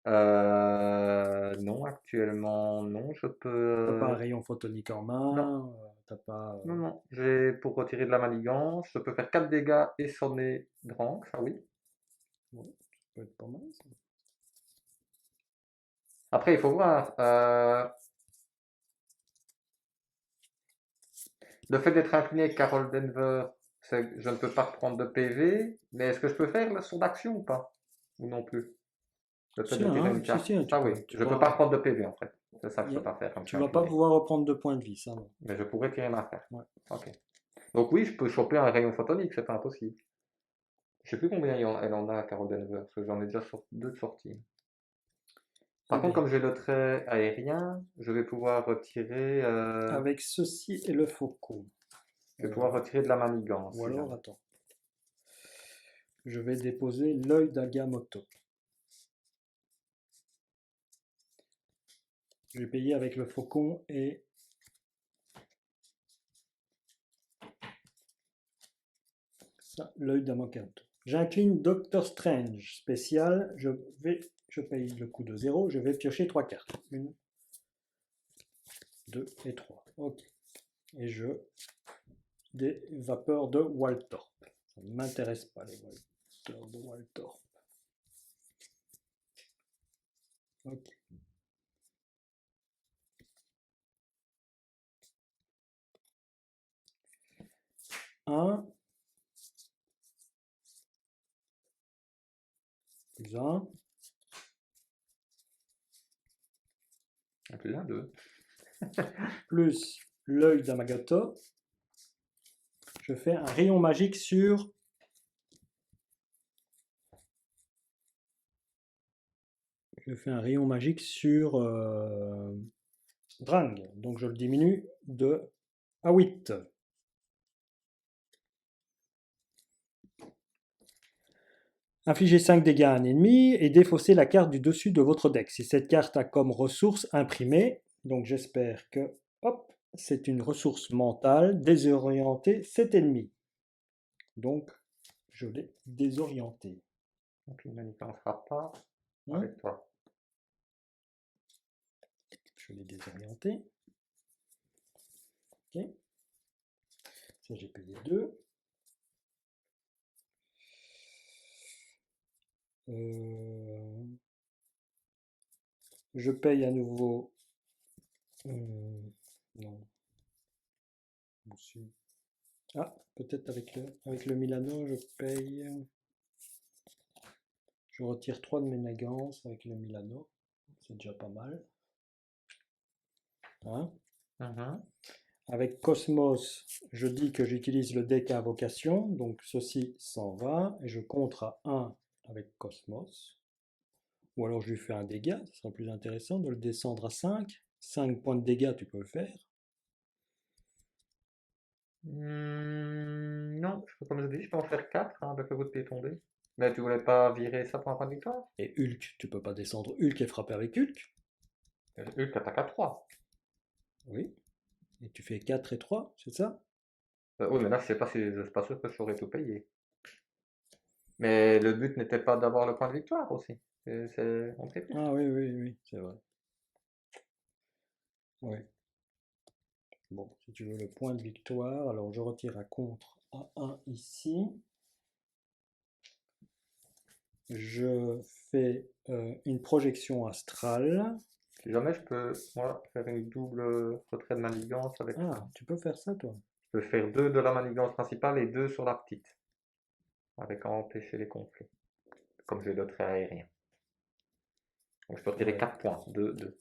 Non, actuellement, non. Je peux. T'as pas un rayon photonique en Non, main, t'as pas... non, non. J'ai pour retirer de la manigance, je peux faire 4 dégâts et sonner Drank, ça oui. ouais, ça peut être pas mal, ça. Après, il faut voir. Le fait d'être incliné avec Carol Denver, je ne peux pas reprendre de PV, mais est-ce que je peux faire son action ou pas? Ou non plus? Le fait Si, de tirer hein, une si, carte. si, Ça oui, tu je peux pas vas... reprendre de PV en fait. C'est ça que je y peux a- pas faire comme je tu suis vas pas incliné. pouvoir reprendre de points de vie, ça, non. Mais je pourrais tirer ma carte. Ouais. Ok. Donc oui, je peux choper un rayon photonique, c'est pas impossible. Je sais plus combien elle en a, Carol Denver, parce que j'en ai déjà deux de sortie. Eh Par contre, bien, comme j'ai le trait aérien, je vais pouvoir retirer, avec ceci et le faucon. je vais pouvoir retirer de la manigance, Ou si alors, jamais. attends, je vais déposer l'œil d'Agamotto. Je vais payer avec le faucon et ça, l'œil d'Agamotto. J'incline Doctor Strange spécial. Je paye le coût de 0. Je vais piocher 3 cartes. 1, 2 et 3. Ok. Et des vapeurs de Waltorp. Ça ne m'intéresse pas les vapeurs de Waltorp. Ok. Un plus un Un plus un, deux. plus l'œil d'Amagato. Je fais un rayon magique sur Drang. Donc je le diminue à 8. Infligez 5 dégâts à un ennemi et défaussez la carte du dessus de votre deck. Si cette carte a comme ressource imprimée, donc j'espère que, hop, c'est une ressource mentale, désorienter cet ennemi. Donc je l'ai désorienté. Donc il ne pensera pas Hein, avec toi. je l'ai désorienté. Ok. Ça j'ai payé 2. Je paye à nouveau. Non. Aussi. Ah, peut-être avec le Milano, je paye. Je retire 3 de mes nagances avec le Milano. C'est déjà pas mal. Hein. Mhm. Avec Cosmos, je dis que j'utilise le deck à invocation. Donc ceci s'en va. Et je contre à 1 avec Cosmos. Ou alors je lui fais un dégât. Ce sera plus intéressant de le descendre à 5. 5 points de dégâts, tu peux le faire. Non, comme je dis, je peux en faire 4 avec le coup de pied tombé. Mais tu voulais pas virer ça pour un point de victoire? Et Hulk, tu peux pas descendre Hulk et frapper avec Hulk. Hulk attaque à 3. Oui. Et tu fais 4 et 3, c'est ça? Oui, mais là, je suis pas sûr que je saurais tout payer. Mais le but n'était pas d'avoir le point de victoire aussi. On préfère. Ah oui, oui, oui, c'est vrai. Oui. Bon, si tu veux le point de victoire, alors je retire un contre à 1 ici. Je fais une projection astrale. Si jamais je peux, moi, faire une double retrait de manigance avec Ah, ça. tu peux faire ça, toi. Je peux faire 2 de la manigance principale et 2 sur la petite. avec empêcher les conflits. Comme j'ai le trait aérien. Donc je peux retirer Ouais. 4 points. 2, 2.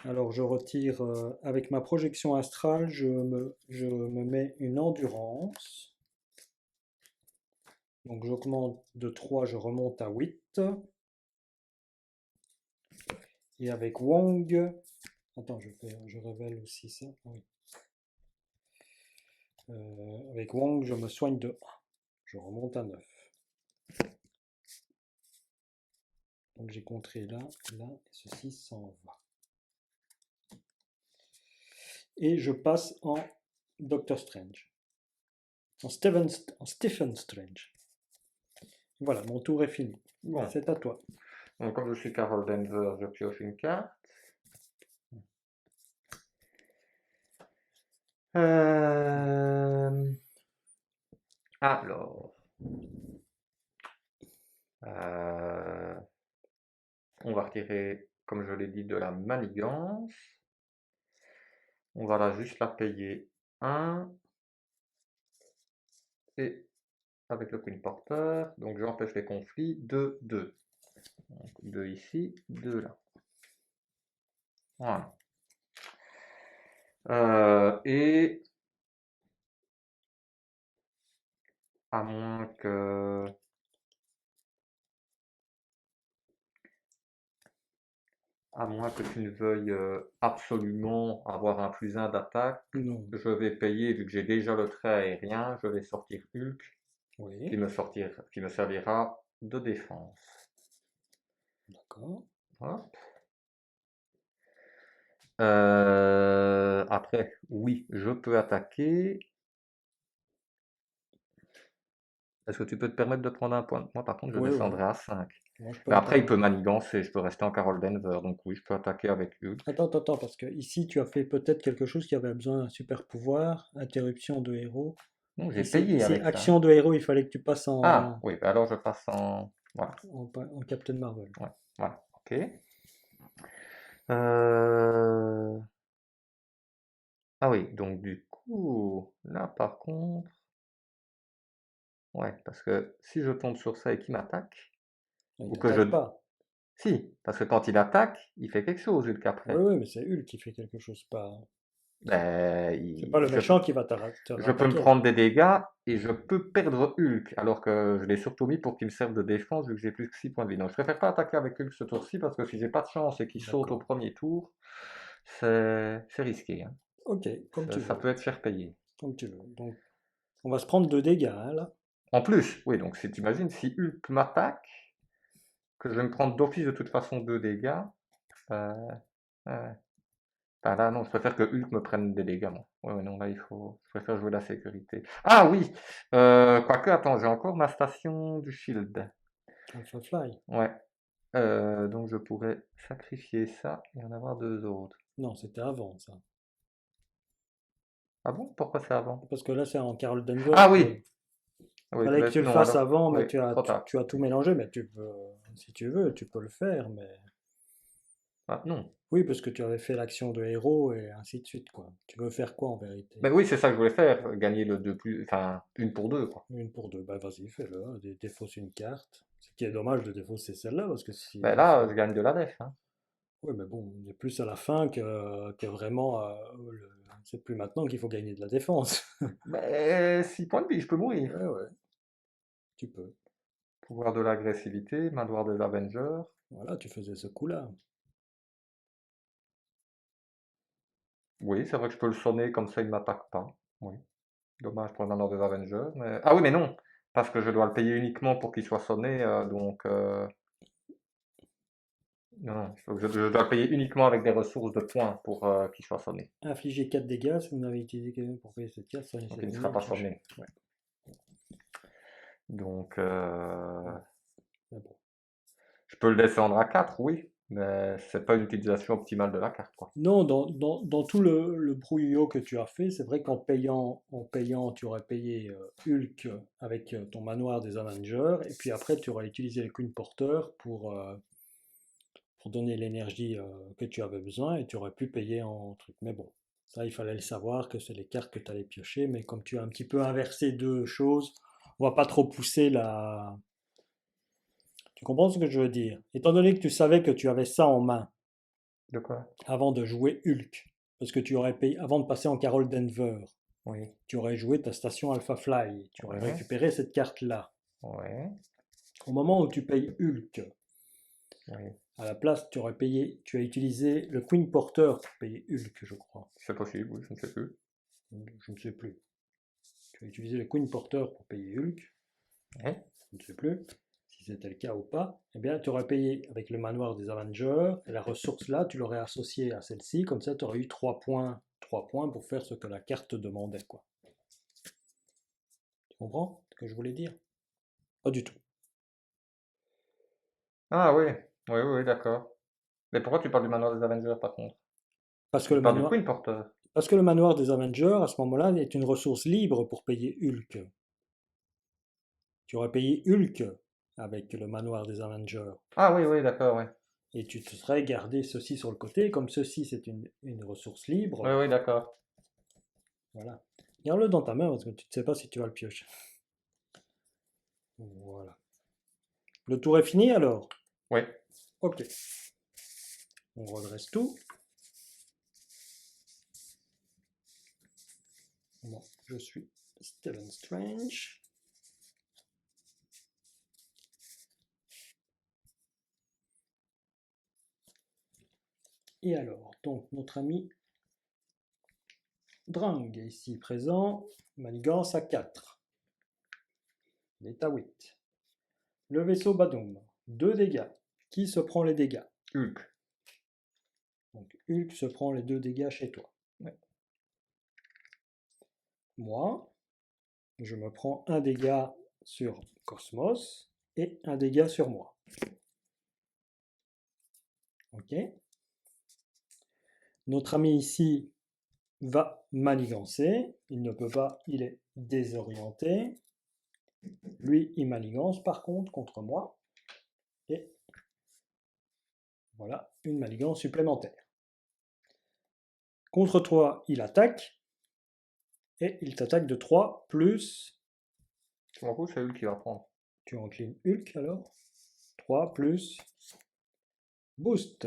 Alors je retire, avec ma projection astrale, je me mets une endurance. Donc j'augmente de 3, je remonte à 8. Et avec Wong, attends, je révèle aussi ça. Ah oui. Avec Wong, je me soigne de 1. Je remonte à 9. Donc j'ai contré là, là, et ceci s'en va. Et je passe en Doctor Strange. En Stephen Strange. Voilà, mon tour est fini. Bon, C'est à toi. donc comme je suis Carol Denver, je pioche une carte. Euh, Alors, euh, on va retirer, comme je l'ai dit, de la manigance. On va là juste la payer 1. Et avec le Queen Porter, donc j'empêche les conflits. 2, 2. Donc 2 ici, 2 là. Voilà. Et à moins que tu ne veuilles absolument avoir un +1 d'attaque, Non. je vais payer, vu que j'ai déjà le trait aérien, je vais sortir Hulk, qui Oui, me servira de défense. d'accord. Hop. Après, oui, je peux attaquer. Est-ce que tu peux te permettre de prendre un point? Moi, par contre, je Oui, oui. descendrai à 5. Moi, je peux Mais me après, il permettre. peut manigancer, je peux rester en Carol Denver, donc oui, je peux attaquer avec Hulk. Attends, parce que ici, tu as fait peut-être quelque chose qui avait besoin d'un super pouvoir, interruption de héros. Non, j'ai Ici, payé ici, avec ça. action de héros, il fallait que tu passes Ah, oui, bah alors je passe en... Voilà, en Captain Marvel. ouais, voilà, ok. Euh, Ah oui, donc du coup, là par contre, ouais, parce que si je tombe sur ça et qu'il m'attaque, Il ou que je... t'attaque pas. Si, parce que quand il attaque, il fait quelque chose, Hulk, Oui, après. oui, mais c'est Hulk qui fait quelque chose, pas. Ben, C'est pas le méchant qui va te je peux me rattaquer. prendre des dégâts et je peux perdre Hulk, alors que je l'ai surtout mis pour qu'il me serve de défense vu que j'ai plus que 6 points de vie. Donc je préfère pas attaquer avec Hulk ce tour-ci parce que si j'ai pas de chance et qu'il saute au D'accord. premier tour, c'est risqué, hein. Ok, comme tu Ça veux. peut être cher payé. Comme tu veux. Donc, on va se prendre 2 dégâts, hein, là. En plus, oui, donc si tu imagines, si Hulk m'attaque, que je vais me prendre d'office de toute façon 2 dégâts, euh, ouais. Enfin, là, non, je préfère que Hulk me prenne des dégâts, moi. Ouais, ouais, non, là, je préfère jouer la sécurité. Ah oui, quoique, attends, j'ai encore ma station du Shield. Alpha Fly. Ouais, donc je pourrais sacrifier ça et en avoir 2 autres. Non, c'était avant, ça. Ah bon? Pourquoi c'est avant? Parce que là, c'est en Carol Denver Ah que. oui! Ah oui, Fallait que tu peut-être, le non, fasses alors, avant, mais oui, trop tard. tu as tout mélangé, mais tu peux, si tu veux, tu peux le faire, mais. Ah non. Oui, parce que tu avais fait l'action de héros et ainsi de suite, quoi. Tu veux faire quoi en vérité? Ben oui, c'est ça que je voulais faire, gagner le 2 plus, enfin, une pour 2, quoi. Une pour deux. Bah vas-y, fais-le, hein. Défausse une carte. Ce qui est dommage de défausser celle-là, parce que Ben si. là, je gagne de la def, hein. Oui, mais bon, on est plus à la fin que vraiment. C'est plus maintenant qu'il faut gagner de la défense. Ben, 6 points de vie, je peux mourir. Ouais, ouais, tu peux. Pouvoir de l'agressivité, manoir des Avengers. Voilà, tu faisais ce coup-là. Oui, c'est vrai que je peux le sonner, comme ça il ne m'attaque pas. Oui. Dommage pour le manoir des Avengers. Ah oui, mais non, parce que je dois le payer uniquement pour qu'il soit sonné, donc... Non, non, je dois le payer uniquement avec des ressources de points pour qu'il soit sonné. Infliger 4 dégâts, si vous n'avez utilisé que pour payer cette carte, soignez Donc cet il ne ennemi sera et pas piochez. sonné. Ouais, Donc ouais, mais bon. je peux le descendre à 4, oui, mais c'est pas une utilisation optimale de la carte, quoi. Non, dans tout le brouillot que tu as fait, c'est vrai en payant, tu aurais payé Hulk avec ton manoir des Avengers, et puis après, tu aurais utilisé le Queen Porter pour donner l'énergie que tu avais besoin, et tu aurais pu payer en truc. Mais bon, ça, il fallait le savoir, que c'est les cartes que tu allais piocher, mais comme tu as un petit peu inversé deux choses, On va pas trop pousser la... Tu comprends ce que je veux dire? Étant donné que tu savais que tu avais ça en main De quoi? avant de jouer Hulk, parce que tu aurais payé, avant de passer en Carol Denver, Oui. tu aurais joué ta station Alpha Fly, tu aurais Ouais. récupéré cette carte-là. Ouais. Au moment où tu payes Hulk, Oui. à la place, tu aurais payé, tu as utilisé le Queen Porter pour payer Hulk, je crois. C'est possible, oui, je ne sais plus. Je ne sais plus. Tu as utilisé le Queen Porter pour payer Hulk, Ouais. je ne sais plus si c'était le cas ou pas. Eh bien, tu aurais payé avec le manoir des Avengers, et la ressource là, tu l'aurais associée à celle-ci, comme ça tu aurais eu 3 points pour faire ce que la carte demandait, quoi. Tu comprends ce que je voulais dire? Pas du tout. Ah oui. Oui, oui, d'accord. Mais pourquoi tu parles du manoir des Avengers par contre? Parce que Tu le parles du manoir, Queen Porter. parce que le manoir des Avengers, à ce moment-là, est une ressource libre pour payer Hulk. Tu aurais payé Hulk avec le manoir des Avengers. Ah oui, oui, d'accord, oui. Et tu te serais gardé ceci sur le côté. Comme ceci, c'est une ressource Oui, libre. oui, d'accord. Voilà. Garde-le dans ta main parce que tu ne sais pas si tu vas le piocher. Voilà. Le tour est fini alors? Oui. Ok. On redresse tout. Bon, je suis Stephen Strange. Et alors, donc, notre ami Drang est ici présent. Manigance à 4. Il est à 8. Le vaisseau Badoum. 2 dégâts. Qui se prend les dégâts? Hulk. Donc Hulk se prend les 2 dégâts chez toi. Ouais. Moi, je me prends un dégât sur Cosmos et un dégât sur moi. Ok. Notre ami ici va manigancer. Il ne peut pas, il est désorienté. Lui, il manigance par contre contre moi. Et voilà, une manigance supplémentaire. Contre toi, il attaque. Et il t'attaque de 3 plus... Je m'en fous, c'est Hulk qui va prendre. Tu enclines Hulk alors. 3 plus... Boost.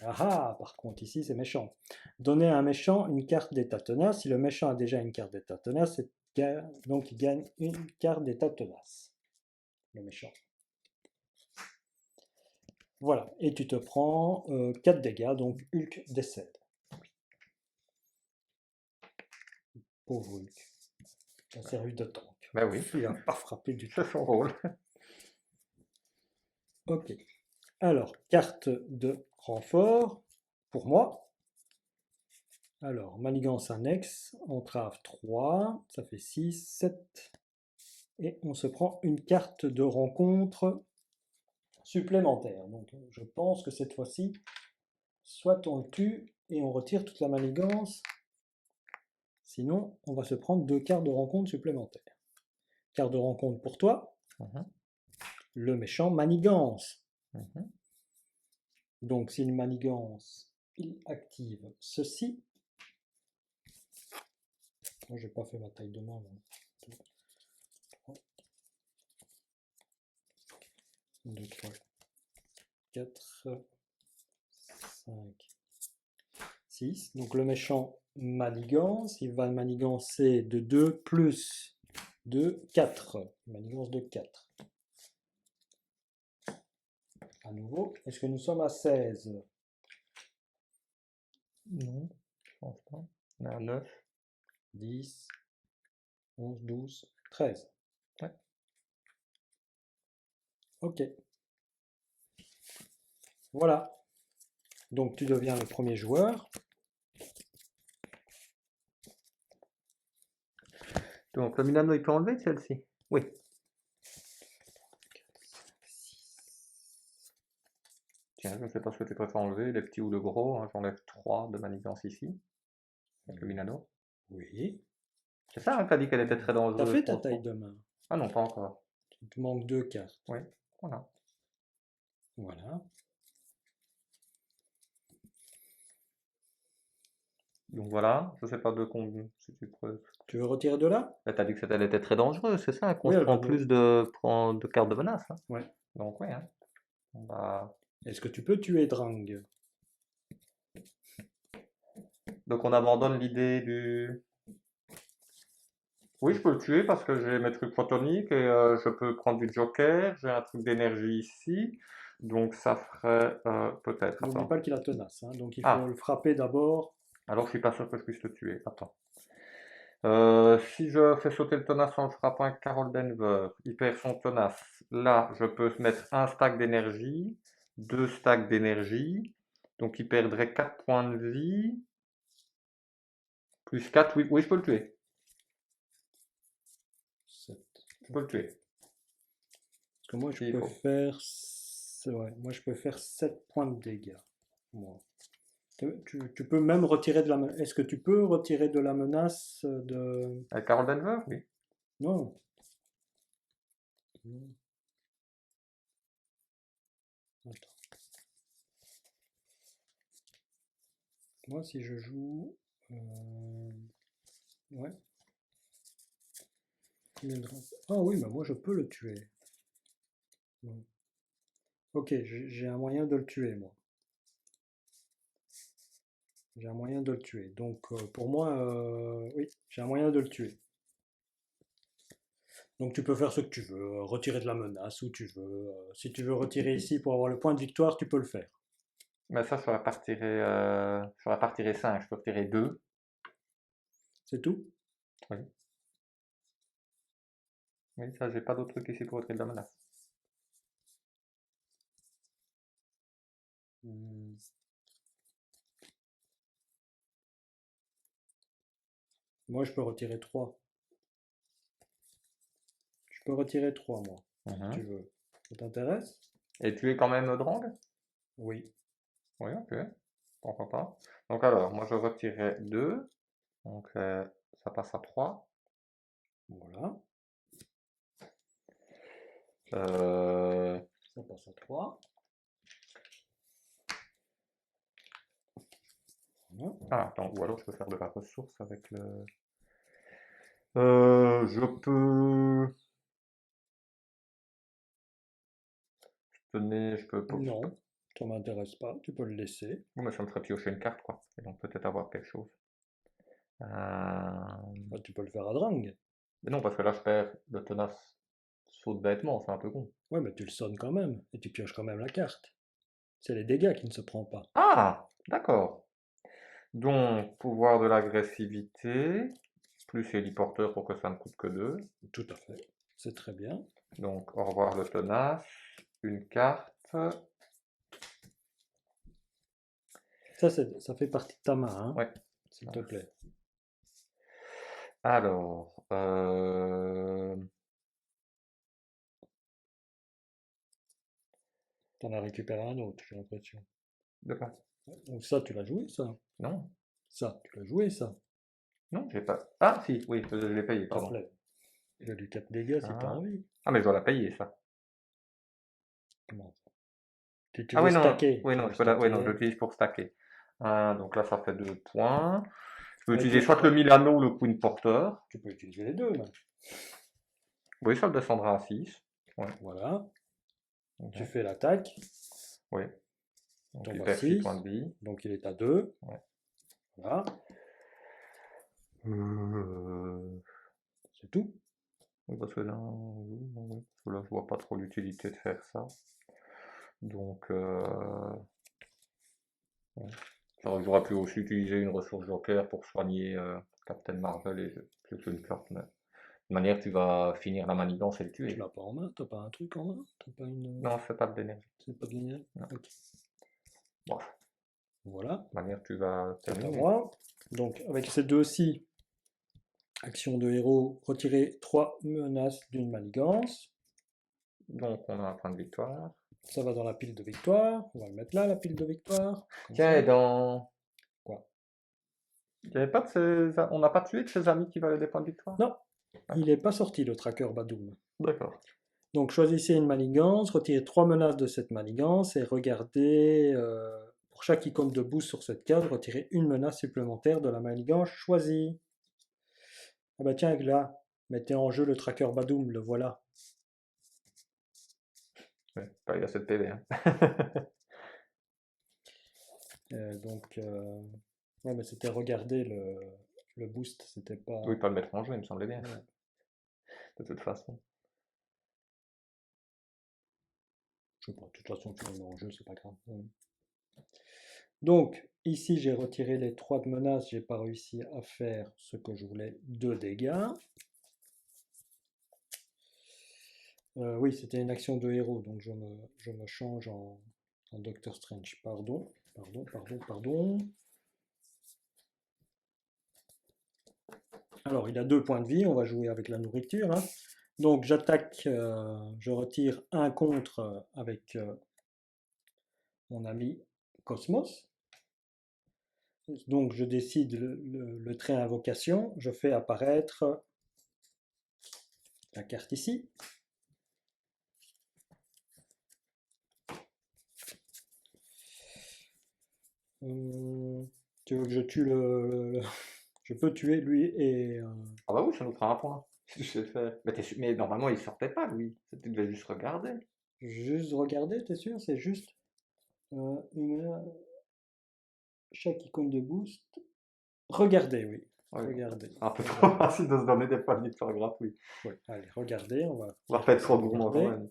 Ah ah, par contre, ici, c'est méchant. Donner à un méchant une carte d'état tenace. Si le méchant a déjà une carte d'état tenace, donc il gagne une carte d'état tenace. Le méchant. Voilà, et tu te prends 4 dégâts, donc Hulk décède. Pauvre Hulk. Il a servi de tank. Ben oui, Il n'a pas frappé du tout. c'est son rôle. Ok. Alors, carte de renfort pour moi. Alors, manigance annexe, entrave 3, ça fait 6, 7. Et on se prend une carte de rencontre supplémentaire. Donc je pense que cette fois-ci, soit on le tue et on retire toute la manigance, sinon on va se prendre 2 cartes de rencontre supplémentaires. Carte de rencontre pour toi, Mhm, le méchant manigance. mhm. Donc s'il manigance, il active ceci. Moi j'ai pas fait ma taille de main. 2, 3, 4, 5, 6. Donc le méchant manigance, il va manigancer de 2 plus de 4. Manigance de 4. À nouveau, est-ce que nous sommes à 16? Non, je pense pas. On est à 9. 10, 11, 12, 13. Ouais. Ok. Voilà. Donc tu deviens le premier joueur. Donc le Milano, il peut enlever celle-ci? Oui. Tiens, je ne sais pas ce que tu préfères enlever, les petits ou le gros. Hein, j'enlève 3 de manigance ici, avec le Milano. Oui. C'est ça, hein, t'as dit qu'elle était très T'as dangereuse fait ta contre taille moi. de main. Ah non, pas encore. Il te manque 2 cartes. Oui, voilà. Voilà. Donc voilà, je sais pas de combien. Si tu peux... Tu veux retirer de là? Là, t'as dit que elle était très dangereuse, c'est ça? Qu'on Oui, se elle va prend de... plus de cartes de menace, hein. Ouais. Donc ouais, hein. On va... Est-ce que tu peux tuer Drang? Donc on abandonne l'idée du... Oui, je peux le tuer parce que j'ai mes trucs photoniques et je peux prendre du joker, j'ai un truc d'énergie ici, donc ça ferait peut-être, N'oublie attends. pas qu'il a tenace, hein, donc il faut le Ah, frapper d'abord. alors je suis pas sûr que je puisse te tuer, attends. Si je fais sauter le tenace en le frappant avec Carol Denver, il perd son tenace. Là, je peux mettre un stack d'énergie, deux stacks d'énergie, donc il perdrait 4 points de vie, plus 4, oui, oui, je peux le tuer. Je peux le tuer. Parce que moi, je S'il peux faut. faire... Ouais, moi, je peux faire 7 points de dégâts. Moi. Tu peux même retirer de la menace. Est-ce que tu peux retirer de la menace de... Avec Carol Denver, oui. Non. Non. Attends. Moi, si je joue... Ouais. Ah oui, mais moi, je peux le tuer. Ouais. Ok, j'ai un moyen de le tuer, moi. J'ai un moyen de le tuer. Donc, pour moi, oui, j'ai un moyen de le tuer. Donc, tu peux faire ce que tu veux, retirer de la menace où tu veux. Si tu veux retirer ici pour avoir le point de victoire, tu peux le faire. Mais ça, sur la partie 5, je peux retirer 2. C'est tout? Oui. Oui, ça, j'ai pas d'autre truc ici pour retirer de la menace. Hmm. Moi, je peux retirer 3. Je peux retirer 3, moi, si tu Mhm. veux. Ça t'intéresse? Et tu es quand même Drang? Oui. Oui, ok. Pourquoi pas. Donc alors, moi je retirais 2. Donc ça passe à 3. Voilà. Euh, Ça passe à 3. Voilà. Ah, attends, ou alors je peux faire de la ressource avec le... Je peux... je peux... Non, ça m'intéresse pas. Tu peux le laisser. Oui, mais ça me ferait piocher une carte, quoi. Et donc peut-être avoir quelque chose. Bah, tu peux le faire à Drang. Mais non, parce que là je perds le tenace. Saute bêtement, c'est un peu con. Ouais, mais tu le sonnes quand même. Et tu pioches quand même la carte. C'est les dégâts qui ne se prend pas. Ah, d'accord. Donc, pouvoir de l'agressivité, plus héliporteur pour que ça ne coûte que 2. Tout à fait. C'est très bien. Donc, au revoir le tenace, une carte. Ça fait partie de ta main, hein, Ouais. s'il te plaît. Alors, T'en as récupéré un autre, j'ai l'impression. de quoi? Ou ça, tu l'as joué, ça. Non, Ça, tu l'as joué, ça. non, j'ai pas. Ah, si, oui, je l'ai payé, Ta pardon. flemme. Il a du 4 dégâts si t'as Ça. envie. Ah, mais je dois la payer, ça. Comment ça? Tu Ah, veux oui, non, stacker. oui, Tu non, veux oui, non, je stacker. l'utilise pour stacker. Donc là, ça fait 2 points. Je peux Avec utiliser soit le Milano ou le Queen Porter. tu peux utiliser les deux, même. Oui, ça le descendra à 6. Ouais, Voilà. Tu ok. fais l'attaque. Oui, Tu donc il tombes à perd 6 points 6. de vie. Donc il est à 2. Ouais. Voilà. Euh, C'est tout. oui, parce que là, oui, oui, parce que là, je vois pas trop l'utilité de faire ça. Donc, ouais. J'aurais pu aussi utiliser une ressource Joker pour soigner Captain Marvel et plus une carte, mais de toute manière, tu vas finir la manigance et le Tu tuer. l'as pas en main. T'as pas un truc en main. T'as pas une. Non, c'est pas de d'énergie. C'est pas génial. Non. Ok. Bon, de Voilà. toute manière, tu vas C'est à terminer. moi. Donc avec ces deux-ci, action de héros, retirer 3 menaces d'une manigance. Donc, on a un point de victoire. Ça va dans la pile de victoire. On va le mettre là, la pile de victoire. Comme Tiens, et ça. dans... Quoi? Il y avait pas de on n'a pas tué de ses amis qui valaient des points de victoire? Non, il D'accord. n'est pas sorti le tracker Badoom. D'accord. Donc choisissez une manigance, retirez 3 menaces de cette manigance et regardez Pour chaque icône de boost sur cette carte, retirez une menace supplémentaire de la manigance choisie. Ah bah tiens, là, mettez en jeu le tracker Badoom, le voilà. Ouais, pas il a 7 PV. Hein. Donc, ouais, mais c'était regarder le boost, c'était pas. Oui, pas le mettre en jeu, il me semblait bien. Ouais. De toute façon. Je sais pas, de toute façon, tu le mets en jeu, c'est pas grave. Donc, ici, j'ai retiré les 3 de menaces, j'ai pas réussi à faire ce que je voulais, 2 dégâts. Oui, c'était une action de héros, donc je me change en Doctor Strange. Pardon. Alors, il a 2 points de vie, on va jouer avec la nourriture. Hein. Donc, j'attaque, je retire un contre avec mon ami Cosmos. Donc, je décide le trait invocation, je fais apparaître la carte ici. Tu veux que je tue Je peux tuer lui et... Ah bah oui, ça nous fera un point. Si tu sais le faire. Mais normalement, il sortait pas, lui. Tu devais juste regarder. juste regarder, t'es sûr? C'est juste chaque icône de boost. Regardez, oui. Ouais, Regardez. un peu trop facile de se donner des points de victoire gratuits. Oui, allez, regardez, on va On va dire pas que être trop c'est gourmand quand regarder. même.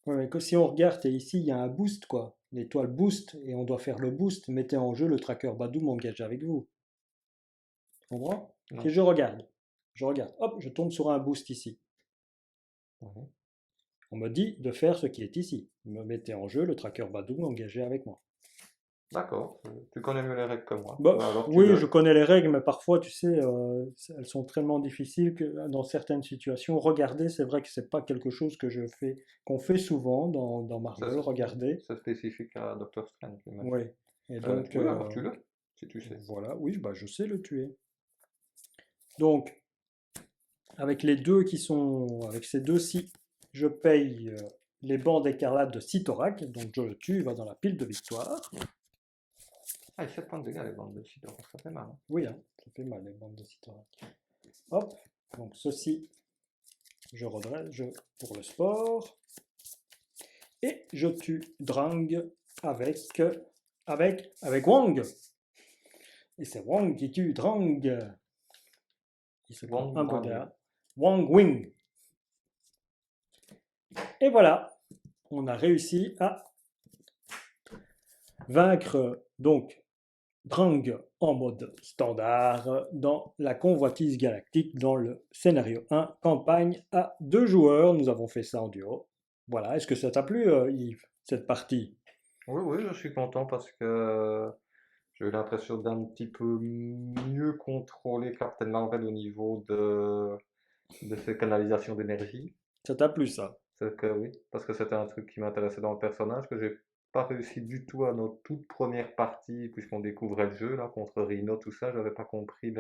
Ouais, mais si on regarde, et ici, il y a un boost, quoi. L'étoile boost, et on doit faire le boost. Mettez en jeu le tracker Badoom engagé avec vous. Tu comprends? Non. Si je regarde, hop, je tombe sur un boost ici. Ouais. On me dit de faire ce qui est ici. Vous me mettez en jeu le tracker Badoom engagé avec moi. D'accord, tu connais mieux les règles que moi. Bah, Bah alors tu oui, je le. connais les règles, mais parfois, tu sais, elles sont tellement difficiles que dans certaines situations, regarder, c'est vrai que c'est pas quelque chose qu'on fait souvent dans Ça, Marvel, regarder. c'est spécifique à Doctor Strange, j'imagine. Oui. Et donc, Oui, alors tu le, si tu sais. voilà, oui, bah, je sais le tuer. Donc, avec les deux avec ces deux-ci, je paye les bandes écarlates de Sitorak, donc je le tue, il va dans la pile de victoire. Ah, il 7 points de dégâts les bandes de Sidor, ça fait mal. Hein. Oui, hein, ça fait mal les bandes de Sitorak. Hop, donc ceci, je redresse pour le sport. Et je tue Drang avec Wong. Et c'est Wong qui tue Drang. Il se prend un dégât. Wong Wing. Et voilà, on a réussi à vaincre donc Drang en mode standard dans la convoitise galactique dans le scénario 1, campagne à 2 joueurs. Nous avons fait ça en duo. Voilà, est-ce que ça t'a plu Yves, cette partie? Oui, oui, je suis content parce que j'ai eu l'impression d'un petit peu mieux contrôler Captain Marvel au niveau de ses canalisations d'énergie. Ça t'a plu ça? C'est que oui, parce que c'était un truc qui m'intéressait dans le personnage, que j'ai pas réussi du tout à notre toute première partie, puisqu'on découvrait le jeu, là, contre Rhino, tout ça, j'avais pas compris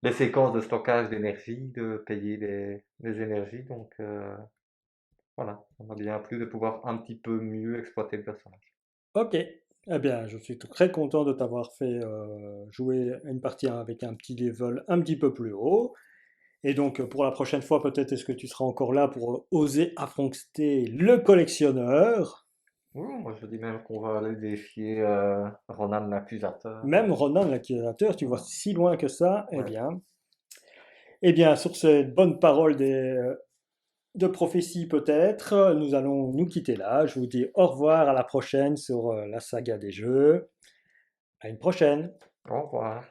les séquences de stockage d'énergie, de payer les énergies, donc voilà, ça m'a bien plu de pouvoir un petit peu mieux exploiter le personnage. Ok, eh bien, je suis très content de t'avoir fait jouer une partie avec un petit level un petit peu plus haut. Et donc, pour la prochaine fois, peut-être est-ce que tu seras encore là pour oser affronter le collectionneur, Oui, moi je dis même qu'on va aller défier Ronan l'accusateur. même Ronan l'accusateur, tu vois Voilà. si loin que ça, eh Ouais. bien. Eh bien, sur cette bonne parole de prophétie peut-être, nous allons nous quitter là. Je vous dis au revoir, à la prochaine sur la saga des jeux. À une prochaine. Au revoir.